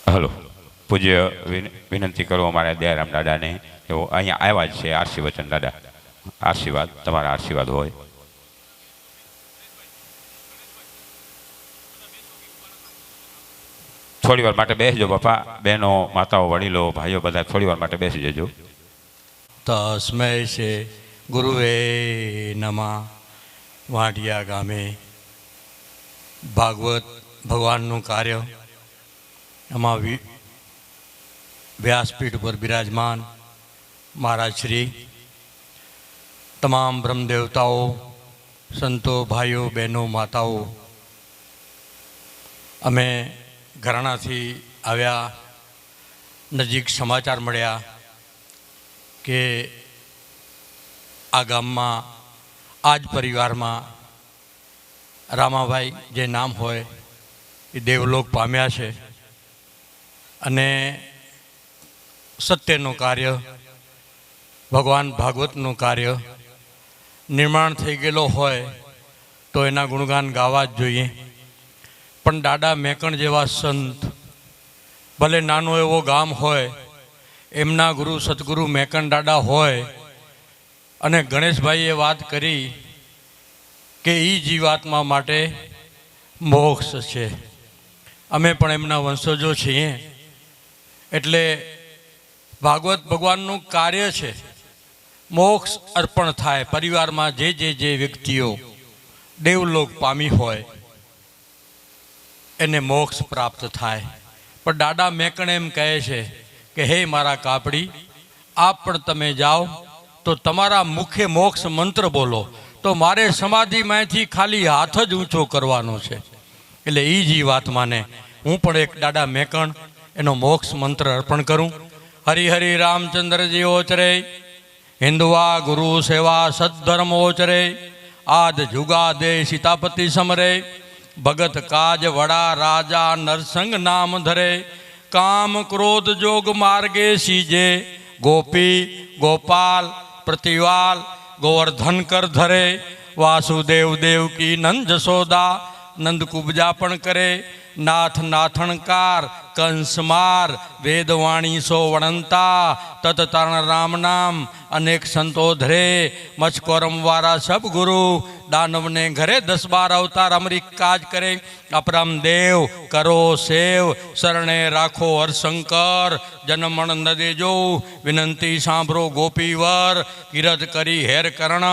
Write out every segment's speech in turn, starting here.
Hello પૂજ્ય વિનંતી કરું અમારા દયારામ દાદાને, એવો અહીંયા આવ્યા જ છે આશીર્વચન દાદા, આશીર્વાદ તમારા આશીર્વાદ હોય. થોડી વાર માટે બેસજો બાપા, બહેનો માતાઓ વડીલો ભાઈઓ બધા થોડી વાર માટે બેસી જજો. તસ્મૈ છે ગુરુવે નમઃ. વાંઢિયા ગામે ભાગવત ભગવાનનું કાર્ય એમાં વ્યાસપીઠ ઉપર બિરાજમાન મહારાજ શ્રી, તમામ બ્રહ્મદેવતાઓ, સંતો, ભાઈઓ, બહેનો, માતાઓ, અમે ઘરાણાથી આવ્યા. નજીક સમાચાર મળ્યા કે આ ગામમાં આ જ પરિવારમાં રામાભાઈ જે નામ હોય એ દેવલોક પામ્યા છે અને સત્યનું કાર્ય, ભગવાન ભાગવતનું કાર્ય નિર્માણ થઈ ગયેલો હોય તો એના ગુણગાન ગાવા જ જોઈએ. પણ દાદા મેકણ જેવા સંત, ભલે નાનો એવો ગામ હોય, એમના ગુરુ સદગુરુ મેકણ દાદા હોય અને ગણેશભાઈએ વાત કરી કે એ જીવાત્મા માટે મોક્ષ છે. અમે પણ એમના વંશજો છીએ. એટલે ભાગવત ભગવાનનું કાર્ય છે, મોક્ષ અર્પણ થાય. પરિવારમાં જે વ્યક્તિઓ દેવલોક પામી હોય એને મોક્ષ પ્રાપ્ત થાય. પણ દાદા મેકણ એમ કહે છે કે હે મારા કાપડી, આપ પણ તમે જાઓ તો તમારા મુખે મોક્ષ મંત્ર બોલો, તો મારે સમાધિમાંથી ખાલી હાથ જ ઊંચો કરવાનો છે. એટલે એ જીવાત્માને હું પણ એક દાદા મેકણ એનો મોક્ષ મંત્ર અર્પણ કરું. હરિહરિ રામચંદ્રજી ઓચરે, હિન્દુવા ગુરુ સેવા સદ્ધર્મ ઓચરે, આદ જુગા દે સીતાપતિ સમરે, ભગત કાજ વડા રાજા નરસંગ નામ ધરે, કામ ક્રોધ જોગ માર્ગે સીજે, ગોપી ગોપાલ પ્રતિવાલ ગોવર્ધન કર ધરે, વાસુદેવ દેવકી નંદ જશોદા નંદ કુબજા પણ કરે, નાથ નાથણકાર કંસમાર વેદવાણી સો વણંતા, તત તારણ રામ નામ અનેક સંતો ધરે, મચકોરમ વારા સબ ગુરુ, દાનવને ઘરે 10-12 અવતાર અમરીક કાજ કરે, અપરમ દેવ કરો સેવ, શરણે રાખો હરશંકર, જનમણ ન દેજો વિનંતી સાંભળો ગોપીવર, કિરત કરી હેર કરણ,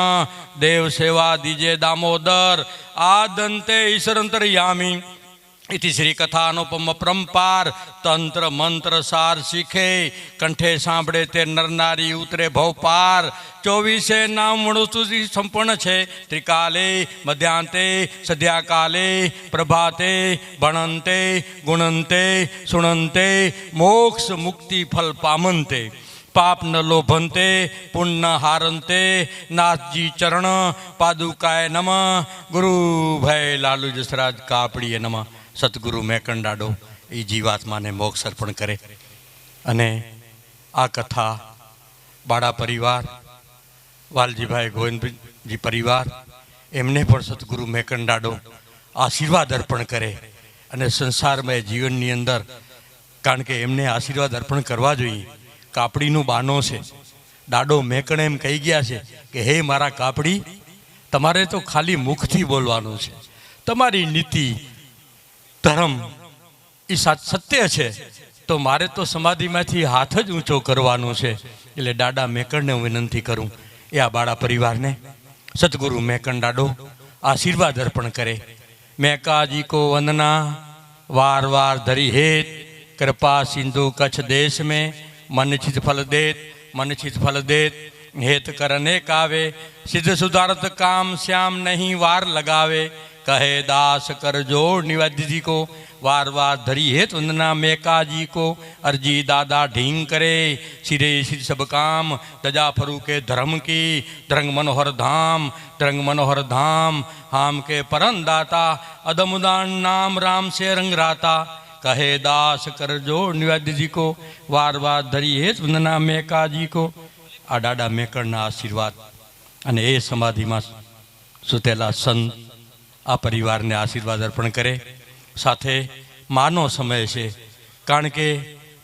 દેવ સેવા દીજે દામોદર, આ દંતે ઈશ્વરંતરયામી इति श्री कथा अनुपम परंपार, तंत्र मंत्र सार सीखे, कंठे सांभळे ते नर नारी उतरे भव पार. 24 नाम मणुस्तुति संपूर्ण छे, त्रिकाले मध्यांते सध्याकाले प्रभाते भणंते गुणंते सुणंते, मोक्ष मुक्ति फल पामंते, पाप न लोभंते पुण्य हारंते, नाथजी चरण पादुकाय नमः, गुरु भय लालू जसराज कापड़ीए नमः. સતગુરુ મેકણ દાડો એ જીવાત્માને મોક્ષ અર્પણ કરે. અને આ કથા બાળા પરિવાર, વાલજીભાઈ ગોવિંદજી પરિવાર, એમને પણ સતગુરુ મેકણ દાડો આશીર્વાદ અર્પણ કરે અને સંસારમય જીવનની અંદર, કારણ કે એમને આશીર્વાદ અર્પણ કરવા જોઈએ. કાપડીનું બાનો છે, દાડો મેકણે એમ કહી ગયા છે કે હે મારા કાપડી, તમારે તો ખાલી મુખથી બોલવાનું છે, તમારી નીતિ ધર્મ એ સત્ય છે, તો મારે તો સમાધિમાંથી હાથ જ ઊંચો કરવાનો છે. એટલે દાદા મેકણને હું વિનંતી કરું એ આ બાળા પરિવારને સતગુરુ મેકણ દાડો આશીર્વાદ અર્પણ કરે. મેકાજી કો વંદના વાર વાર ધરી હેત, कृपा सिंधु कच्छ देश में मन चित फल देत, मन चित फल देत, हेत करने कावे, सिद्ध सुधारत काम श्याम नहीं वार लगावे, कहे दास कर जोड़ निवेद्य जी को वार वार धरी हेत वंदना मेका जी को, अर्जी दादा ढींग करे सिरे सिद्ध सब काम, दजा फरू के धर्म की धरंग मनोहर धाम, धरंग मनोहर धाम हाम के परम दाता, अदमुदान नाम राम से रंग राता, कहे दास कर जोड़ निवेद्य जी को वार वार धरी हेत वंदना मेका जी को. આ દાદા મેકણના આશીર્વાદ અને એ સમાધિમાં સૂતેલા સંત આ પરિવારને આશીર્વાદ અર્પણ કરે. સાથે માનો સમય છે, કારણ કે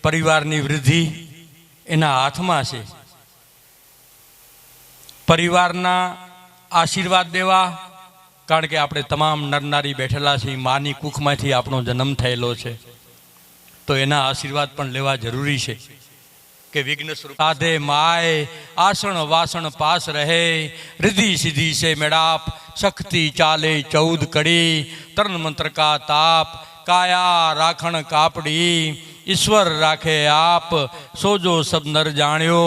પરિવારની વૃદ્ધિ એના હાથમાં છે. પરિવારના આશીર્વાદ દેવા, કારણ કે આપણે તમામ નરનારી બેઠેલા છીએ, માની કુખમાંથી આપણો જન્મ થયેલો છે, તો એના આશીર્વાદ પણ લેવા જરૂરી છે. કે વિઘ્ન સ્વરૂપ સાધે માય આસણ વાસણ પાસ રહે, रिद्धि सिद्धि से मेड़ाप, शक्ति चाले 14 कड़ी, तरण मंत्र का ताप, काया राखण कापड़ी, ईश्वर राखे आप, सोजो सब नर जाण्यो,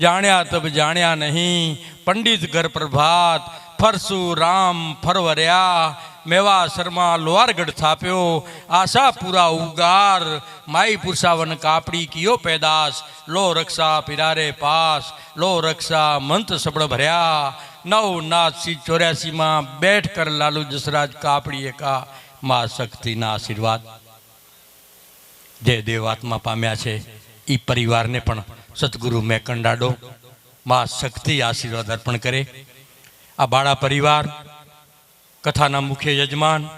जाण्या तब जाण्या नहीं, पंडित घर प्रभात, फरसु राम फरवरिया, मेवा शर्मा लोहारगढ़ थाप्यो, आशा पूरा उगार, माई पुरसावन कापड़ी कियो पैदास, लो रक्षा पिरारे पास, लो रक्षा मंत सबड़ भरया, नव नाथ सी 84 में बैठ कर लालू जसराज कापड़ी का माँ शक्ति ना आशीर्वाद जय देवात्मा पाम्या छे. ई परिवार ने पण सतगुरु मेकण दाडो माँ शक्ति आशीर्वाद अर्पण करे. आ बाळा परिवार कथाना मुख्य यजमान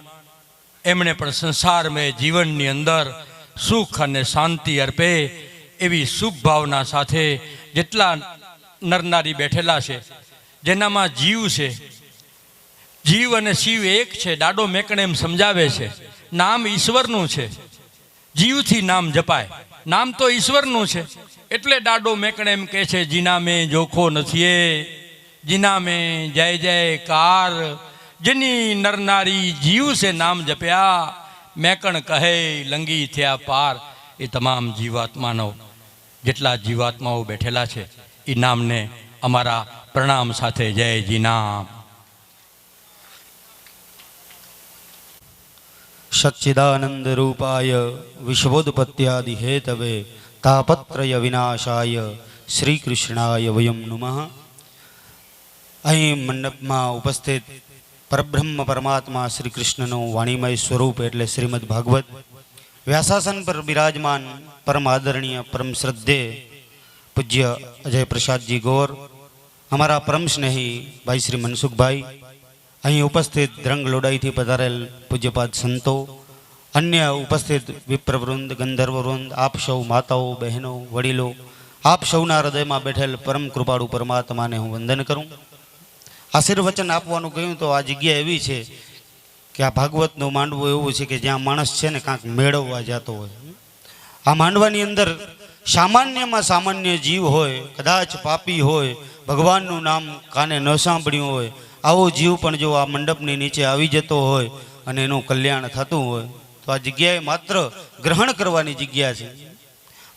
एमणे पण संसार में जीवन नी अंदर सुख अने शांति अर्पे एवी शुभ भावना साथे जेटला नरनारी बैठेला छे, जेनामां जीव छे, जीव अने शिव एक छे. दाडो मेकणे एम समजावे छे, नाम ईश्वरनुं छे, जीवथी नाम जपाय, नाम तो ईश्वरनुं छे. एटले दाडो मेकणे एम कहे छे, जीना में जोखो नथीए, जीना में जय जयकार, जिनी नरनारी जीव से नाम जप्या, मैकण कहे लंगी थया पार. ये तमाम जीवात्मानो जेटला जीवात्माओ बैठेला छे ई नाम ने अमारा प्रणाम साथे जय जी नाम. सच्चिदानंद रूपाय विश्वोत्पत्त्यादि हेतवे तापत्रय विनाशाय श्री कृष्णाय वयम नमः. અહીં મંડપમાં ઉપસ્થિત પરબ્રહ્મ પરમાત્મા શ્રી કૃષ્ણનું વાણીમય સ્વરૂપ એટલે શ્રીમદ ભાગવત વ્યાસાસન પર બિરાજમાન પરમ આદરણીય પરમ શ્રદ્ધેય પૂજ્ય અજય પ્રસાદજી ગોર, અમારા પરમ સ્નેહી ભાઈ શ્રી મનસુખભાઈ, અહીં ઉપસ્થિત ધ્રંગ લોડાઈથી પધારેલ પૂજ્યપાદ સંતો, અન્ય ઉપસ્થિત વિપ્રવૃંદ, ગંધર્વવૃંદ, આપ સૌ માતાઓ, બહેનો, વડીલો, આપ સૌના હૃદયમાં બેઠેલ પરમ કૃપાળુ પરમાત્માને હું વંદન કરું. આશીર્વચન આપવાનું કહ્યું તો આ જગ્યા એવી છે કે આ ભાગવતનું માંડવું એવું છે કે જ્યાં માણસ છે ને કાંક મેળવવા જતો હોય. આ માંડવાની અંદર સામાન્યમાં સામાન્ય જીવ હોય, કદાચ પાપી હોય, ભગવાનનું નામ કાને ન સાંભળ્યું હોય, આવો જીવ પણ જો આ મંડપની નીચે આવી જતો હોય અને એનું કલ્યાણ થતું હોય તો આ જગ્યાએ માત્ર ગ્રહણ કરવાની જગ્યા છે.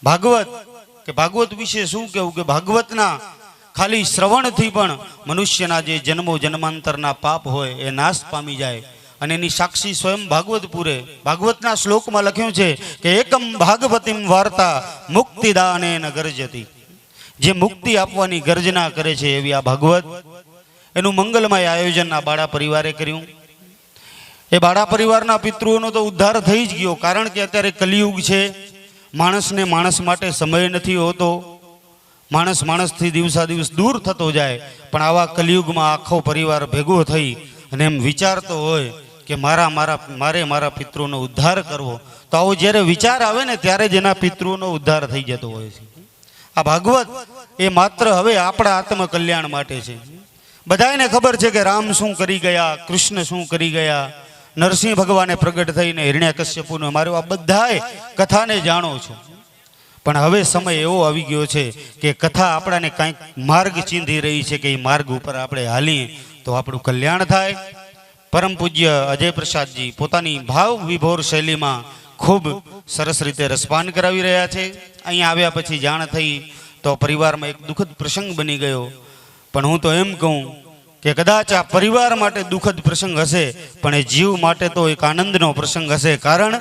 ભાગવત કે ભાગવત વિશે શું કહેવું કે ભાગવતના ખાલી શ્રવણથી પણ મનુષ્યના જે જન્મો જન્માંતરના પાપ હોય એ નાશ પામી જાય. અને એની સાક્ષી સ્વયં ભાગવત પૂરે. ભાગવતના શ્લોકમાં લખ્યું છે કે એકમ ભાગવતીમ વાર્તા મુક્તિદાને ન ગર્જતી, જે મુક્તિ આપવાની ગર્જના કરે છે એવી આ ભાગવત. એનું મંગલમય આયોજન આ બાળા પરિવારે કર્યું. એ બાળા પરિવારના પિતૃઓનો તો ઉદ્ધાર થઈ જ ગયો, કારણ કે અત્યારે કલિયુગ છે, માણસને માણસ માટે સમય નથી હોતો, માણસ માણસથી દિવસા દિવસ દૂર થતો જાય. પણ આવા કલિયુગમાં આખો પરિવાર ભેગો થઈ અને એમ વિચારતો હોય કે મારે મારા પિતૃનો ઉદ્ધાર કરવો, તો આવો જ્યારે વિચાર આવે ને ત્યારે જ એના પિતૃનો ઉદ્ધાર થઈ જતો હોય છે. આ ભાગવત એ માત્ર હવે આપણા આત્મકલ્યાણ માટે છે. બધાને ખબર છે કે રામ શું કરી ગયા, કૃષ્ણ શું કરી ગયા, નરસિંહ ભગવાને પ્રગટ થઈને હિરણ્યકશ્યપુને માર્યો, આ બધાય કથાને જાણો છો. પણ હવે સમય એવો આવી ગયો છે કે કથા આપણાને કાંઈક માર્ગ ચીંધી રહી છે કે એ માર્ગ ઉપર આપણે હાલીએ તો આપણું કલ્યાણ થાય. પરમ પૂજ્ય અજય પ્રસાદજી પોતાની ભાવ વિભોર શૈલીમાં ખૂબ સરસ રીતે રસપાન કરાવી રહ્યા છે. અહીંયા આવ્યા પછી જાણ થઈ તો પરિવારમાં એક દુઃખદ પ્રસંગ બની ગયો. પણ હું તો એમ કહું કે કદાચ આ પરિવાર માટે દુઃખદ પ્રસંગ હશે પણ એ જીવ માટે તો એક આનંદનો પ્રસંગ હશે. કારણ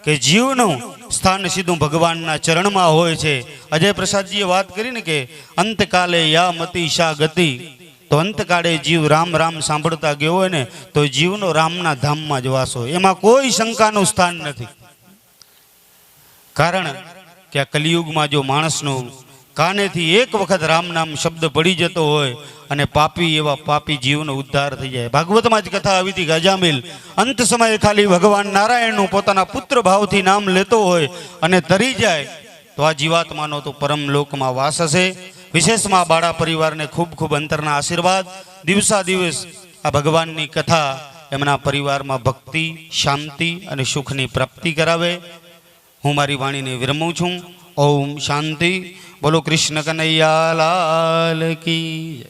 કે જીવનું સ્થાન સીધું ભગવાનના ચરણમાં હોય છે. અજય પ્રસાદજીએ વાત કરી ને કે અંતકાલે યા મતિ શા ગતિ, તો અંતકાળે જીવ રામ રામ સાંભળતા ગયો હોય ને તો જીવનો રામના ધામમાં જ વાસ હોય, એમાં કોઈ શંકાનું સ્થાન નથી. કારણ કે આ કલિયુગમાં જો માણસનું કાનેથી એક વખત રામ નામ શબ્દ પડી જતો હોય અને પાપી એવા પાપી જીવનો ઉદ્ધાર થઈ જાય. ભાગવતમાં જ કથા આવી હતી કે અજામિલ અંત સમયે ખાલી ભગવાન નારાયણનું પોતાના પુત્ર ભાવથી નામ લેતો હોય અને તરી જાય તો આ જીવાત્માનો તો પરમ લોકમાં વાસ હશે. વિશેષમાં બાળા પરિવારને ખૂબ ખૂબ અંતરના આશીર્વાદ. દિવસા દિવસ આ ભગવાનની કથા એમના પરિવારમાં ભક્તિ, શાંતિ અને સુખની પ્રાપ્તિ કરાવે. હું મારી વાણીને વિરમું છું. ઓમ શાંતિ. બોલો કૃષ્ણ કનૈયા લાલ કી જય.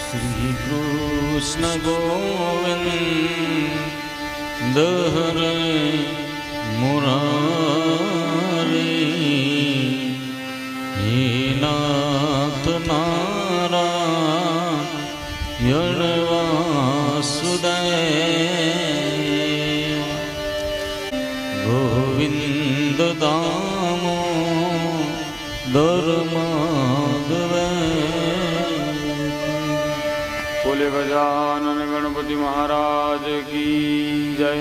શ્રી કૃષ્ણ ગોવિંદ હરે મુરારી, હે નાથ નારાયણ વાસુદેવ, ગોવિંદ દામો ધર્માધવે. બોલે ગજાનન ગણપતિ મહારાજ કી જય,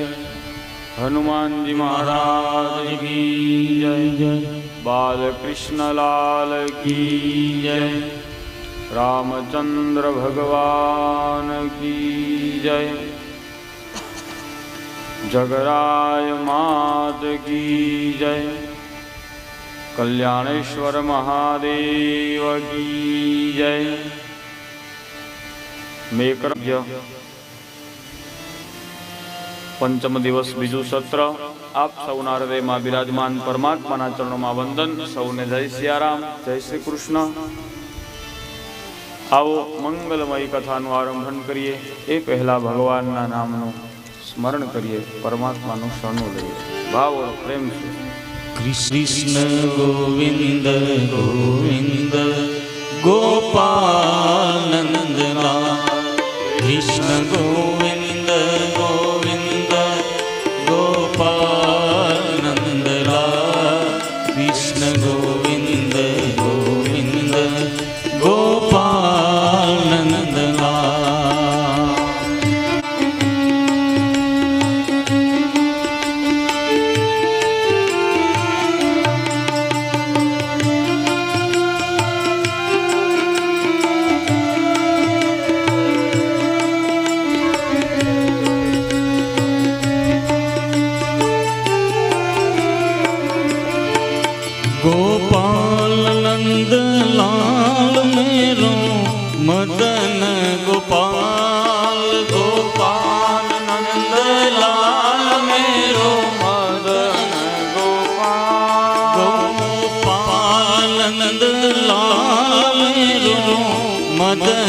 હનુમાનજી મહારાજ કી જય, બાલકૃષ્ણ લાલ કી જય, રામચંદ્ર ભગવાન કી જય, જગરાય માત કી જય, કલ્યાણેશ્વર મહાદેવ કી જય. મેકર પંચમ દિવસ બીજું સત્ર. આપ સૌના હૃદયમાં બિરાજમાન પરમાત્માના ચરણોમાં વંદન. સૌને જય સિયારામ, જય શ્રી કૃષ્ણ. આવો મંગલમય કથાનું આરંભન કરીએ. એ પહેલા ભગવાનના નામનું સ્મરણ કરીએ, પરમાત્માનું શરણું લઈએ. ભાવ ઓર પ્રેમ છે. કૃષ્ણ ગોવિંદ ગોવિંદ ગોપાલનંદના, કૃષ્ણ ગોવિંદ ગોવિંદ ગોપાલનંદના, કૃષ્ણ ગોવિંદ ગોવિંદ ગોપાલનંદના. गोपाल नंद लाल मेरो मदन गोपाल, गोपाल नंद लाल मेरो मदन गोपाल, गोपाल नंद लाल मेरो मदन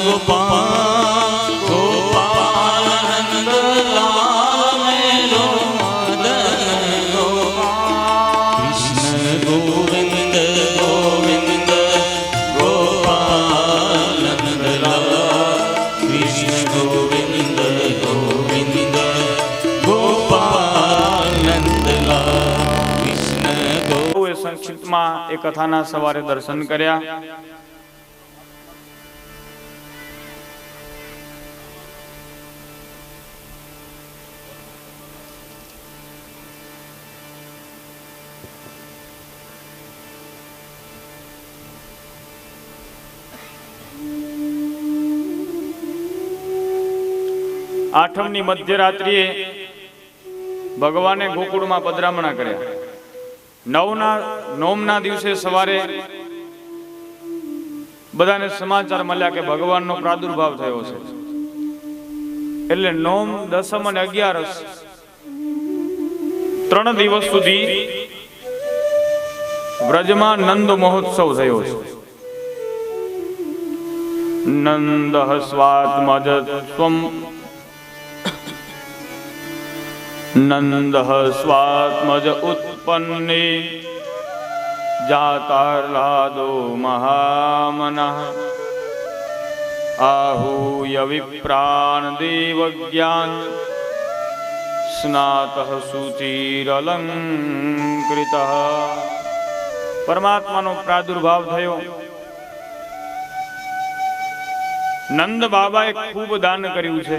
गोपाल, गोपाल नंद लाल मेरो मदन गोपाल. गोविंद गोविंद गोपालनंदलाल, कृष्ण गोविंद गोविंद गोपालनंदलाल, कृष्ण એ સંક્ષિપ્તમાં એ કથાના સવારે દર્શન કર્યા. આઠમની મધ્યરાત્રિએ ભગવાને ગોકુળમાં પધરામણા કર્યા. નોમના દિવસે સવારે બધાને સમાચાર મળ્યા કે ભગવાનનો પ્રાદુર્ભાવ થયો છે. એટલે નોમ, દસમ અને 11 3 દિવસ સુધી વ્રજમાં નંદ મહોત્સવ થયો છે. નંદ સ્વાત્મજ સ્વમ નંદ સ્વાત્મજ ઉત્પન્ને જાતાર્લાદો મહામનઃ आहूय विप्राण देवज्ञान स्नातः शुचिरलंकृतः. પરમાત્માનો પ્રાદુર્ભાવ થયો. નંદ બાબાએ ખૂબ દાન કર્યું છે.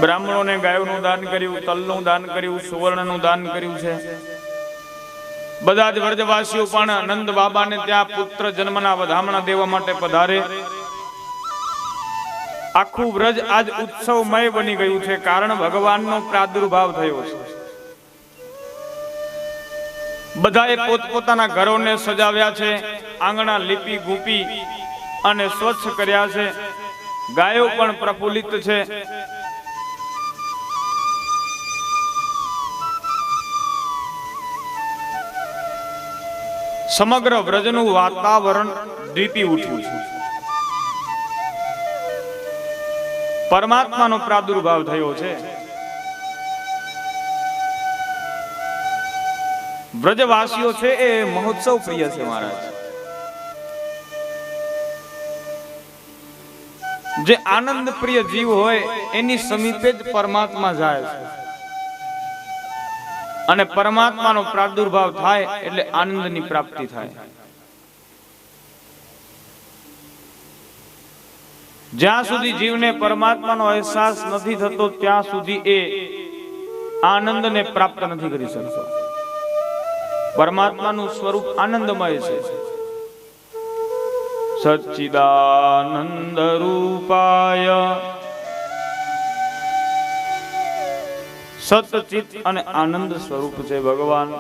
બ્રાહ્મણોને ગાયોનું દાન કર્યું, તલનું દાન કર્યું, સુવર્ણનું દાન કર્યું છે. બધા જ વ્રજવાસીઓ પણ નંદ બાબાને ત્યાં પુત્ર જન્મના વધામણા દેવા માટે પધારે. આખું વ્રજ આજ ઉત્સવમય બની ગયું છે, કારણ ભગવાનનો પ્રાદુર્ભાવ થયો છે. બધાએ પોતપોતાના ઘરોને સજાવ્યા છે, આંગણા લીપી ગૂંપી અને સ્વચ્છ કર્યા છે. ગાયો પણ પ્રફુલ્લિત છે. સમગ્ર વ્રજનું વાતાવરણ દીપી ઉઠ્યું છે. પરમાત્માનો પ્રાદુર્ભાવ થયો છે. વ્રજવાસીઓ છે એ મહોત્સવ પ્રિય છે મહારાજ. જે આનંદ પ્રિય જીવ હોય એની સમીપે જ પરમાત્મા જાય છે. અને પરમાત્માનો પ્રાદુર્ભાવ થાય એટલે આનંદની પ્રાપ્તિ થાય. જ્યાં સુધી જીવને પરમાત્માનો અહેસાસ નથી થતો ત્યાં સુધી એ આનંદને પ્રાપ્ત નથી કરી શકતો. પરમાત્માનું સ્વરૂપ આનંદમય છે. સચ્ચિદાનંદ રૂપાય સતચિત અને આનંદ સ્વરૂપ છે ભગવાન.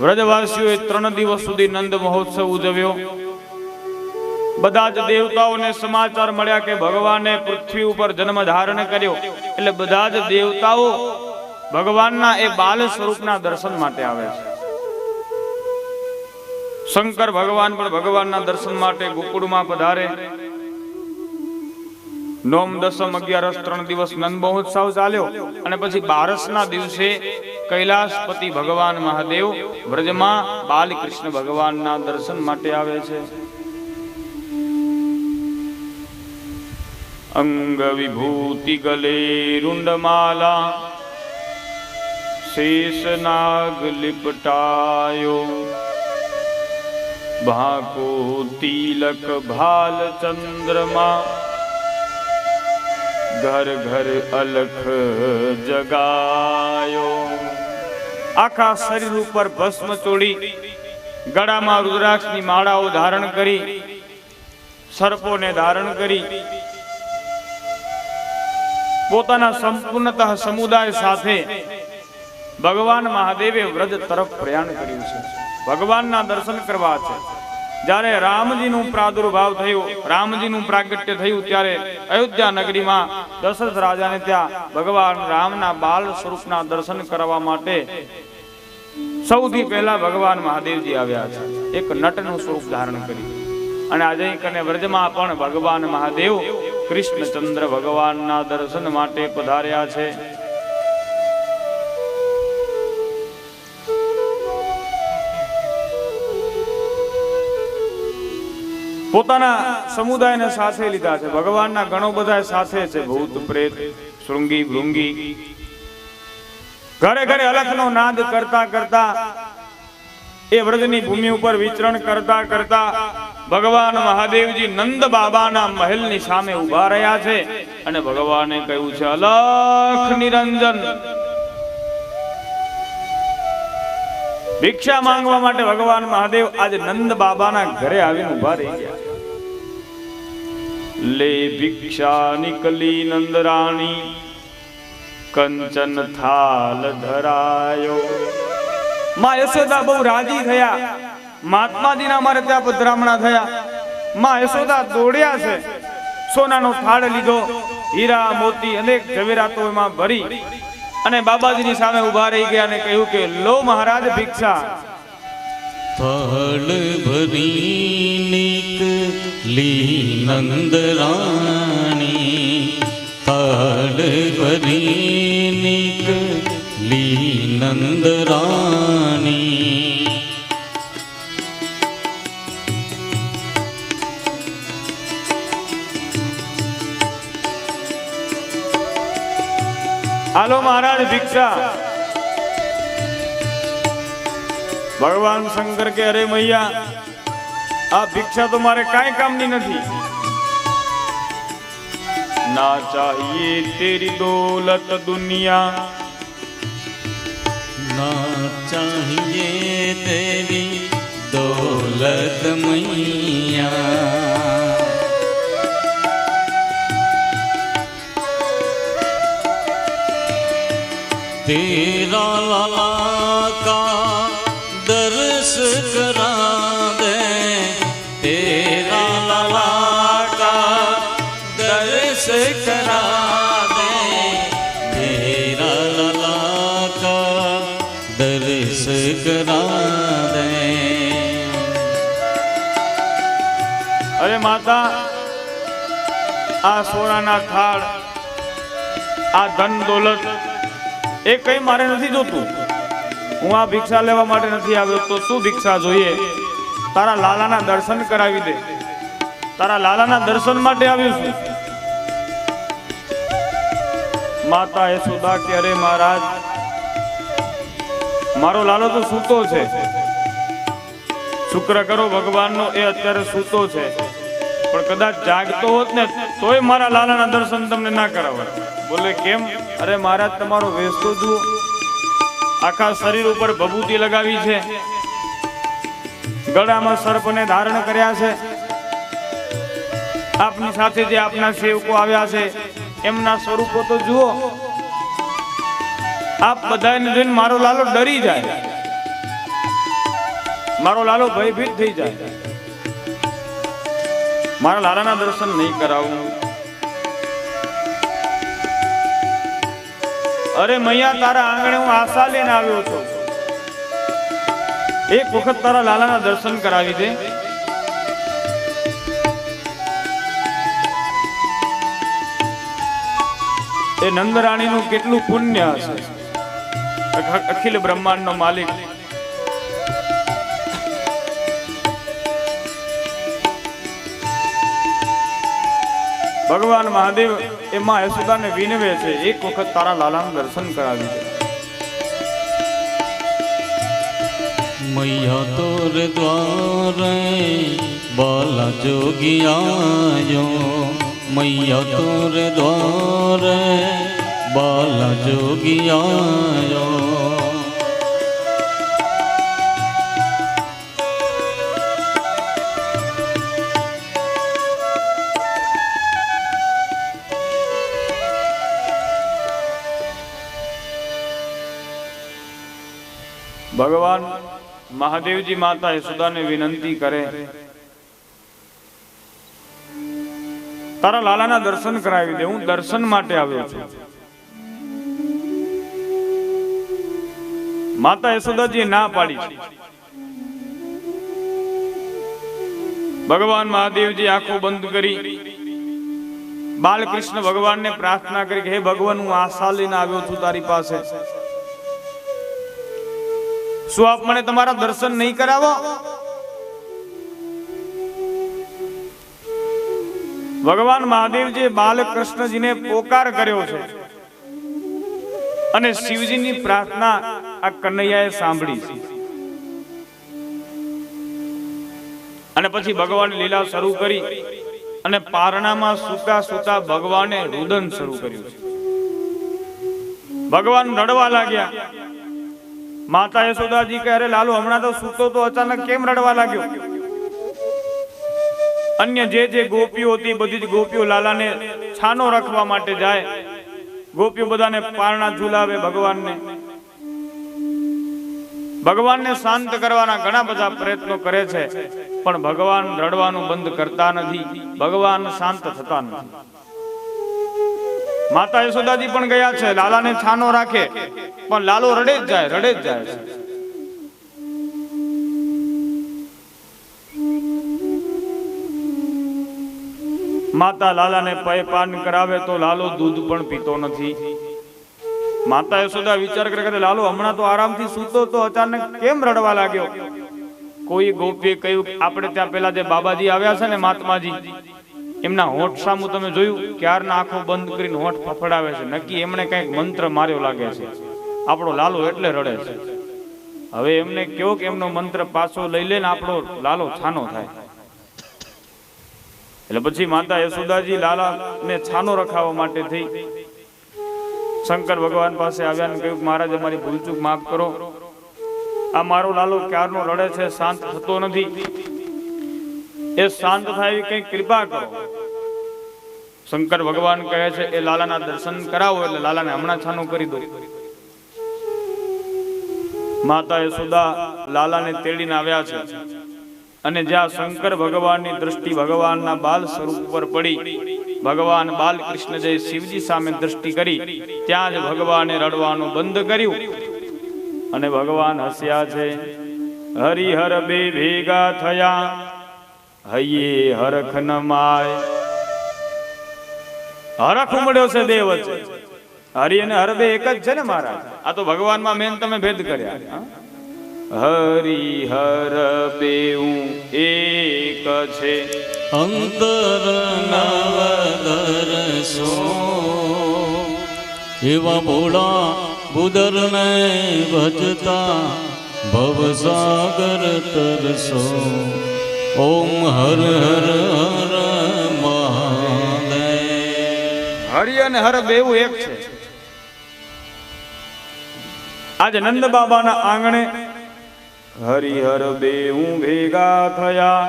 વ્રજવાસીઓએ 3 દિવસ સુધી નંદ મહોત્સવ ઉજવ્યો. બધા જ દેવતાઓને સમાચાર મળ્યા કે ભગવાને પૃથ્વી ઉપર જન્મ ધારણ કર્યો. એટલે બધા જ દેવતાઓ ભગવાનના એ બાલ સ્વરૂપના દર્શન માટે આવે છે. શંકર ભગવાન પણ ભગવાનના દર્શન માટે ગોકુળમાં પધારે. નોમ, દસમ, 11 3 દિવસ નંદ મહોત્સવ ચાલ્યો અને પછી 12ના દિવસે કૈલાસપતિ ભગવાન મહાદેવ વ્રજમાં બાલકૃષ્ણ ભગવાનના દર્શન માટે આવે છે. અંગ વિભૂતિ ગલે રુંડમાલા શેષનાગ લિપટાયો ભાકો તિલક ભાલ ચંદ્રમા ઘર ઘર અલખ જગાયો. આખા શરીર ઉપર ભસ્મ ચોડી, ગળામાં રુદ્રાક્ષની માળાઓ ધારણ કરી, સર્પોને ધારણ કરી, પોતાના સંપૂર્ણતઃ સમુદાય સાથે ભગવાન મહાદેવે વ્રજ તરફ પ્રયાણ કર્યું છે. ભગવાનના દર્શન કરવા છે. જ્યારે રામજીનું પ્રાદુર્ભાવ થયું, રામજીનું પ્રાગટ્ય થયું, ત્યારે અયોધ્યા નગરીમાં દશરથ રાજાને ત્યાં ભગવાન રામના બાલ સ્વરૂપના દર્શન કરવા માટે સૌથી પહેલા ભગવાન મહાદેવજી આવ્યા છે, એક નટનું સ્વરૂપ ધારણ કરી. અને આજે કને વ્રજમાં પણ ભગવાન મહાદેવ કૃષ્ણચંદ્ર ભગવાનના દર્શન માટે પધાર્યા છે. પોતાના સમુદાયને સાથે લીધા છે. ભગવાનના ઘણો બધા સાથે છે, ભૂત પ્રેત શૃંગી ભૃંગી. ઘરે ઘરે અલખનો નાદ કરતા કરતા એ વ્રજની ભૂમિ ઉપર વિચરણ કરતા કરતા ભગવાન મહાદેવજી નંદ બાબાના મહેલની સામે ઉભા રહ્યા છે. અને ભગવાને કહ્યું છે, અલખ નિરંજન. ભિક્ષા માંગવા માટે ભગવાન મહાદેવ આજે નંદ બાબાના ઘરે આવીને ઉભા રહી ગયા. લે ભિક્ષા નિકલી નંદરાણી કંચન થાલ ધરાયો. માં યશોદા બહુ રાજી થયા. મહાત્માજીના અમારે ત્યાં પધરામણા થયા. માં યશોદા દોડ્યા છે, સોનાનો થાળ લીધો, હીરા મોતી અનેક ઝવેરાતો એમાં ભરી અને બાબાજીની સામે ઉભા રહી ગયા અને કહ્યું કે લો મહારાજ ભિક્ષા. થાળ ભરી નીકળી નંદરાણી, થાળ ભરી નીકળી નંદરાણી. આલો મહારાજ ભિક્ષા. ભગવાન શંકર કે અરે મૈયા, આ ભિક્ષા તો મારે કાંઈ કામની નથી. ના ચાહીએ તેરી દોલત દુનિયા, ના ચાહીએ તેરી દોલત મૈયા. तेरा लाला का दर्श करा दे, तेरा लाला का दर्श करा दे, तेरा लाला का दर्श करा दे. અરે માતા, આ સોનાના થાળ, આ ધન દોલત એ કઈ મારે નથી જોતું. હું આ ભિક્ષા લેવા માટે નથી આવ્યો. તો શું ભિક્ષા જોઈએ? તારા લાલાના દર્શન કરાવી દે. તારા લાલાના દર્શન માટે આવ્યો છું. માતા યશોદા કે અરે મહારાજ, મારો લાલો તો સૂતો છે. શુક્ર કરો ભગવાનનો, એ અત્યારે સૂતો છે. પણ કદાચ જાગતો હોત ને તોય મારા લાલાના દર્શન તમને ના કરાવત. બોલે કેમ? અરે મહારાજ, તમારો વેશ તો જુઓ. આખા શરીર ઉપર ભભૂતિ લગાવી છે, ગળામાં સર્પને ધારણ કર્યા છે. આપની સાથે જે આપના સેવકો આવ્યા છે એમના સ્વરૂપો તો જુઓ. આપ બધાને જોઈને મારો લાલો ડરી જાય, મારો લાલો ભયભીત થઈ જાય. મારા લાલાના દર્શન નહીં કરાવું. અરે મૈયા, તારા આંગણે હું આશા લઈને આવ્યો છું. એક વખત તારા લાલાના દર્શન કરાવી દે. એ નંદરાણીનું કેટલું પુણ્ય હશે. અખિલ બ્રહ્માંડનો માલિક ભગવાન મહાદેવ એમાં યશોદાને વિનવે છે. એક વખત તારા લાલાનું દર્શન કરાવી દે. मैया तोर द्वारे बाला जोगी आयो, मैया तोर द्वारे बाला जोगी आयो. ભગવાન મહાદેવજી માતા યશોદાને વિનંતી કરે, તારા લાલાના દર્શન કરાવી દે. હું દર્શન માટે આવ્યો છું. માતા યશોદાજીએ ના પાડી. ભગવાન મહાદેવજી આંખો બંધ કરી બાલકૃષ્ણ ભગવાનને પ્રાર્થના કરી કે હે ભગવાન, હું આશા લઈને આવ્યો છું તારી પાસે. શું આપ મને તમારા દર્શન નહીં કરાવો? ભગવાન મહાદેવજી બાલકૃષ્ણજીને પોકાર કર્યો છે અને શિવજીની પ્રાર્થના આ કનૈયાએ સાંભળી છે. અને પછી ભગવાન લીલા શરૂ કરી અને પારણામાં સૂતા સૂતા ભગવાને રુદન શરૂ કર્યું છે. ભગવાન રડવા લાગ્યા. માતા યશોદાજી કહે, અરે લાલો, હમણાં તો સૂતો તો અચાનક કેમ રડવા લાગ્યો? અન્ય જે ગોપીઓ હતી બધી જ ગોપીઓ લાલાને છાનો રાખવા માટે જાય. ગોપીઓ બધાને પારણા ઝુલાવે ભગવાનને શાંત કરવાના ઘણા બધા પ્રયત્નો કરે છે, પણ ભગવાન રડવાનું બંધ કરતા નથી, ભગવાન શાંત થતા નથી. માતા યશોદાજી પણ ગયા છે લાલાને છાનો રાખે, પણ લાલો રડે જ જાય છે. માતા લાલાને પાન કરાવે તો લાલો દૂધ પણ પીતો નથી. માતા યશોદા વિચાર કરે લાલો હમણાં તો આરામથી સૂતો તો અચાનક કેમ રડવા લાગ્યો. કોઈ ગોપીએ કહ્યું આપણે ત્યાં પેલા જે બાબાજી આવ્યા છે ને મહાત્માજી, એમના હોઠ સામું તમે જોયું, ક્યારના આંખો બંધ કરીને હોઠ ફફડાવે છે, નક્કી એમણે કઈક મંત્ર માર્યો લાગે છે, આપણો લાલો એટલે રડે છે. હવે એમને કયો કે એમનો મંત્ર પાછો લઈ લે ને આપણો લાલો છાનો થાય. એટલે પછી માતા યશોદાજી લાલાને છાનો રખાવવા માટે થઈ શંકર ભગવાન પાસે આવ્યા ને કહ્યું મહારાજ અમારી ભૂલચૂક માફ કરો, આ મારો લાલો ક્યારનો રડે છે, શાંત થતો નથી, એ શાંત થાય એવી કઈ કૃપા કરો. શંકર ભગવાન કહે છે એ લાલાના દર્શન કરાવો એટલે લાલાને હમણાં છાનો કરી દો. માતા યશોદા લાલાને તેડીને આવ્યા છે અને જ્યાં શંકર ભગવાનની દ્રષ્ટિ ભગવાનના બાલ સ્વરૂપ પર પડી, ભગવાન બાલકૃષ્ણ જય શિવજી સામે દ્રષ્ટિ કરી, ત્યાં જ ભગવાને રડવાનું બંધ કર્યું અને ભગવાન હસ્યા છે. હરિહર બે ભેગા થયા, હૈયે હરખ ન માય. હરખ ઉમડ્યો છે બે વચ્ચે. હરિ અને હર બે એક જ છે ને મહારાજ, આ તો ભગવાનમાં મેન તમે ભેદ કર્યા. હરિહર બેઉ એક છે, અંતર નવદરસો, એવા ભોળા બુદરને ભજતા ભવસાગર તરસો. ઓમ હર હર હર મહાદેવ. હરિ અને હર બેઉ એક છે. આજે નંદ બાબાના આંગણે હરિહર બેઉ ભેગા થયા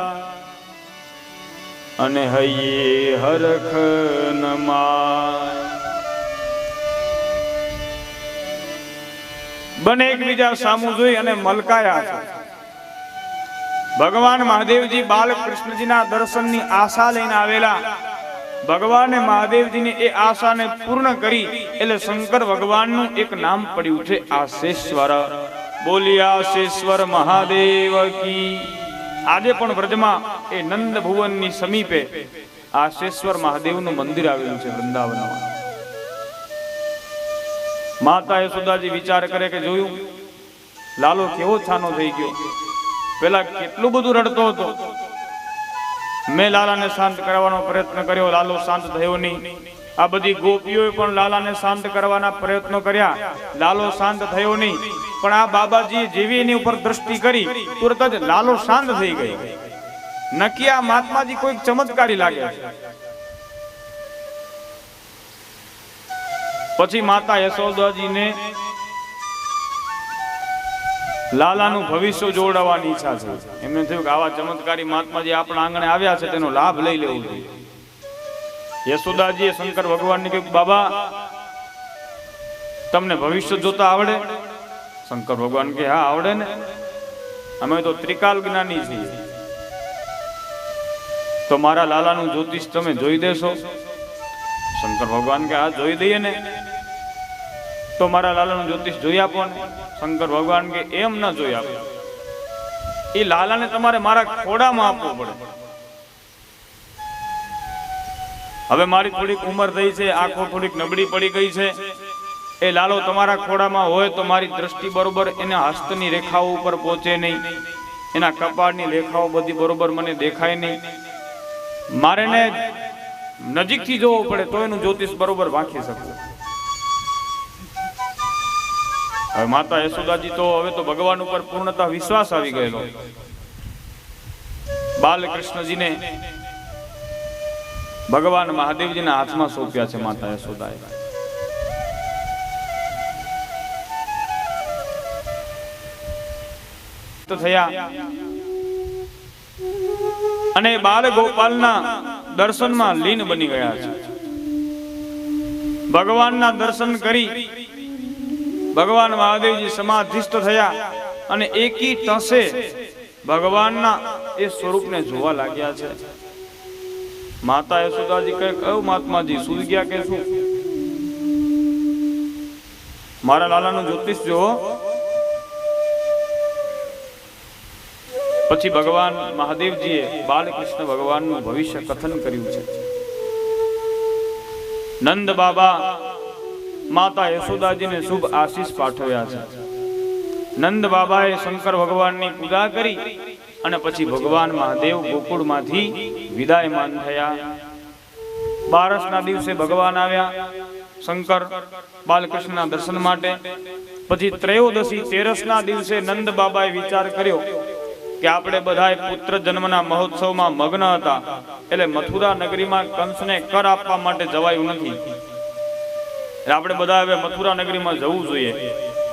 અને હૈયે હરખ ન માય. બને એકબીજા સામું જોઈ અને મલકાયા છે. ભગવાન મહાદેવજી બાલકૃષ્ણજીના દર્શનની આશા લઈને આવેલા. ભગવાને મહાદેવજીને એ આશાને પૂર્ણ કરી એટલે શંકર ભગવાનનું એક નામ પડ્યું છે આશેશ્વર. બોલી આશેશ્વર મહાદેવ કી. આજે પણ વ્રજમાં એ નંદ ભુવનની સમીપે આશેશ્વર મહાદેવનું મંદિર આવેલું છે વૃંદાવનમાં. માતા યશોદાજી વિચાર કરે કે જોયું લાલો કેવો છાનો થઈ ગયો, પેલા કેટલું બધું રડતો હતો, મેં લાલાને શાંત કરવાનો પ્રયત્ન કર્યો, લાલો શાંત થયો નહીં. આ બધી ગોપીઓએ પણ લાલાને શાંત કરવાના પ્રયત્નો કર્યા, લાલો શાંત થયો નહીં. પણ આ બાબાજીએ જેવી એની ઉપર દ્રષ્ટિ કરી તુરત જ લાલો શાંત થઈ ગયો. નક્કી આ મહાત્માજી કોઈક ચમત્કારી લાગે છે. પછી માતા યશોદાજીને લાલાનું ભવિષ્ય જોડાવાની ઈચ્છા છે. એમને થયું કે આવા ચમત્કારી મહાત્માજી આપણા આંગણે આવ્યા છે, તેનો લાભ લઈ લેવો જોઈએ. યશોદાજીએ શંકર ભગવાનને કહ્યું બાબા તમને ભવિષ્ય જોતા આવડે? શંકર ભગવાન કે હા આવડે ને, અમે તો ત્રિકાલ જ્ઞાની છીએ. તો મારા લાલાનું જ્યોતિષ તમે જોઈ દેશો? શંકર ભગવાન કે હા જોઈ દઈએ ને. તો મારા લાલાનું જ્યોતિષ જોઈ આપો ને. શંકર ભગવાન કે એમ ના જોઈ આપો, એ લાલાને તમારે મારા ખોડામાં આપવો પડે. હવે મારી થોડીક ઉંમર થઈ છે, આંખો થોડીક નબળી પડી ગઈ છે, એ લાલો તમારા ખોડામાં હોય તો મારી દ્રષ્ટિ બરોબર એના હસ્તની રેખાઓ ઉપર પહોંચે નહીં, એના કપાળની રેખાઓ બધી બરોબર મને દેખાય નહીં. મારે ને નજીકથી જોવું પડે તો એનું જ્યોતિષ બરોબર વાંચી શકું. હવે માતા યશોદાજી તો હવે તો ભગવાન ઉપર પૂર્ણતા વિશ્વાસ આવી ગયેલો. બાલકૃષ્ણજીને ભગવાન મહાદેવજીના હાથમાં સોંપ્યા છે માતા યશોદાએ. થયા અને બાલ ગોપાલના દર્શનમાં લીન બની ગયા છે. ભગવાનના દર્શન કરી ભગવાન મહાદેવજી સમાધિસ્થ થયા અને એકી ટસે ભગવાનના એ સ્વરૂપને જોવા લાગ્યા છે. માતા યશોદાજી કહે, કયું મહાત્માજી સૂઈ ગયા કે શું? મારા લાલાનું જ્યોતિષ જો. પછી ભગવાન મહાદેવજીએ બાલકૃષ્ણ ભગવાનનું ભવિષ્ય કથન કર્યું છે. નંદ બાબા માતા યશોદાજીને શુભ આશીષ પાઠવ્યા છે. નંદ બાબાએ શંકર ભગવાનની પૂજા કરી અને પછી ભગવાન મહાદેવ ગોકુળમાંથી વિદાયમાન થયા. બારસના દિવસે ભગવાન આવ્યા શંકર બાલકૃષ્ણના દર્શન માટે. પછી ત્રયોદશી તેરસના દિવસે નંદ બાબાએ વિચાર કર્યો કે આપણે બધા પુત્ર જન્મના મહોત્સવમાં મગ્ન હતા, એટલે મથુરા નગરીમાં કંસને કર આપવા માટે જવાયું નથી. આપણે બધા હવે મથુરા નગરીમાં જવું જોઈએ,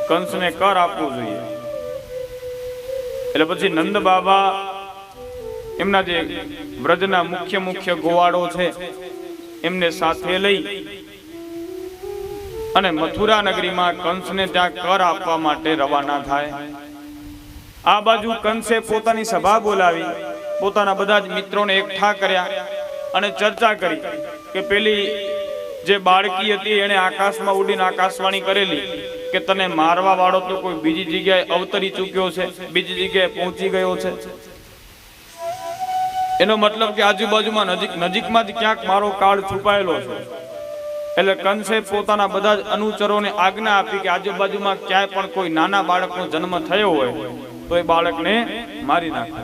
કંસને કર આપવું જોઈએ. એટલે પછી નંદ બાબા એમના જે વ્રજના મુખ્ય ગોવાળો છે એમને સાથે લઈ અને મથુરા નગરીમાં કંસને ત્યાં કર આપવા માટે રવાના થાય. આ બાજુ કંસે પોતાની સભા બોલાવી, પોતાના બધા જ મિત્રોને એકઠા કર્યા અને ચર્ચા કરી કે પેલી જે બાળકી હતી એને આકાશમાં ઉડીને આકાશવાણી કરેલી કે તને મારવા વાળો તો કોઈ બીજી જગ્યાએ અવતરી ચૂક્યો છે, બીજી જગ્યાએ પહોંચી ગયો છે. એનો મતલબ કે આજુબાજુમાં નજીકમાં જ ક્યાંક મારો કાળ છુપાયેલો છે. એટલે કંસે પોતાના બધા જ અનુચરોને આજ્ઞા આપી કે આજુબાજુમાં ક્યાંય પણ કોઈ નાના બાળકનો જન્મ થયો હોય તો એ બાળકને મારી નાખે.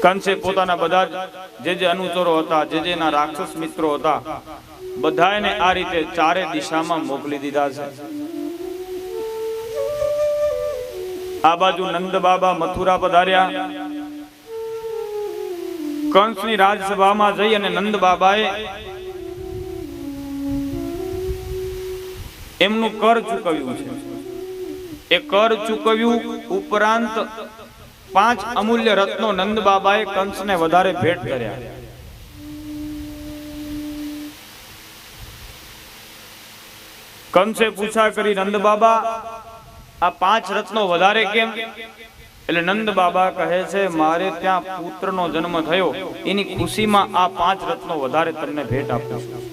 કંસે પોતાના બધા જે અનુચરો હતા, જે એના રાક્ષસ મિત્રો હતા, બધાને આ રીતે ચારે દિશામાં મોકલી દીધા છે. આ બાજુ નંદ બાબા મથુરા પધાર્યા. કંસની રાજસભામાં જઈ અને નંદ બાબાએ એમનું કર ચૂકવ્યું છે. એ કર ચૂકવ્યું ઉપરાંત 5 અમૂલ્ય રત્નો નંદ બાબાએ કંસને વધારે ભેટ કર્યા. કંસે પૂછા કરી, નંદ બાબા આ 5 રત્નો વધારે કેમ? એટલે નંદ બાબા કહે છે, મારે ત્યાં પુત્રનો જન્મ થયો, એની ખુશીમાં આ 5 રત્નો વધારે તમને ભેટ આપું છું.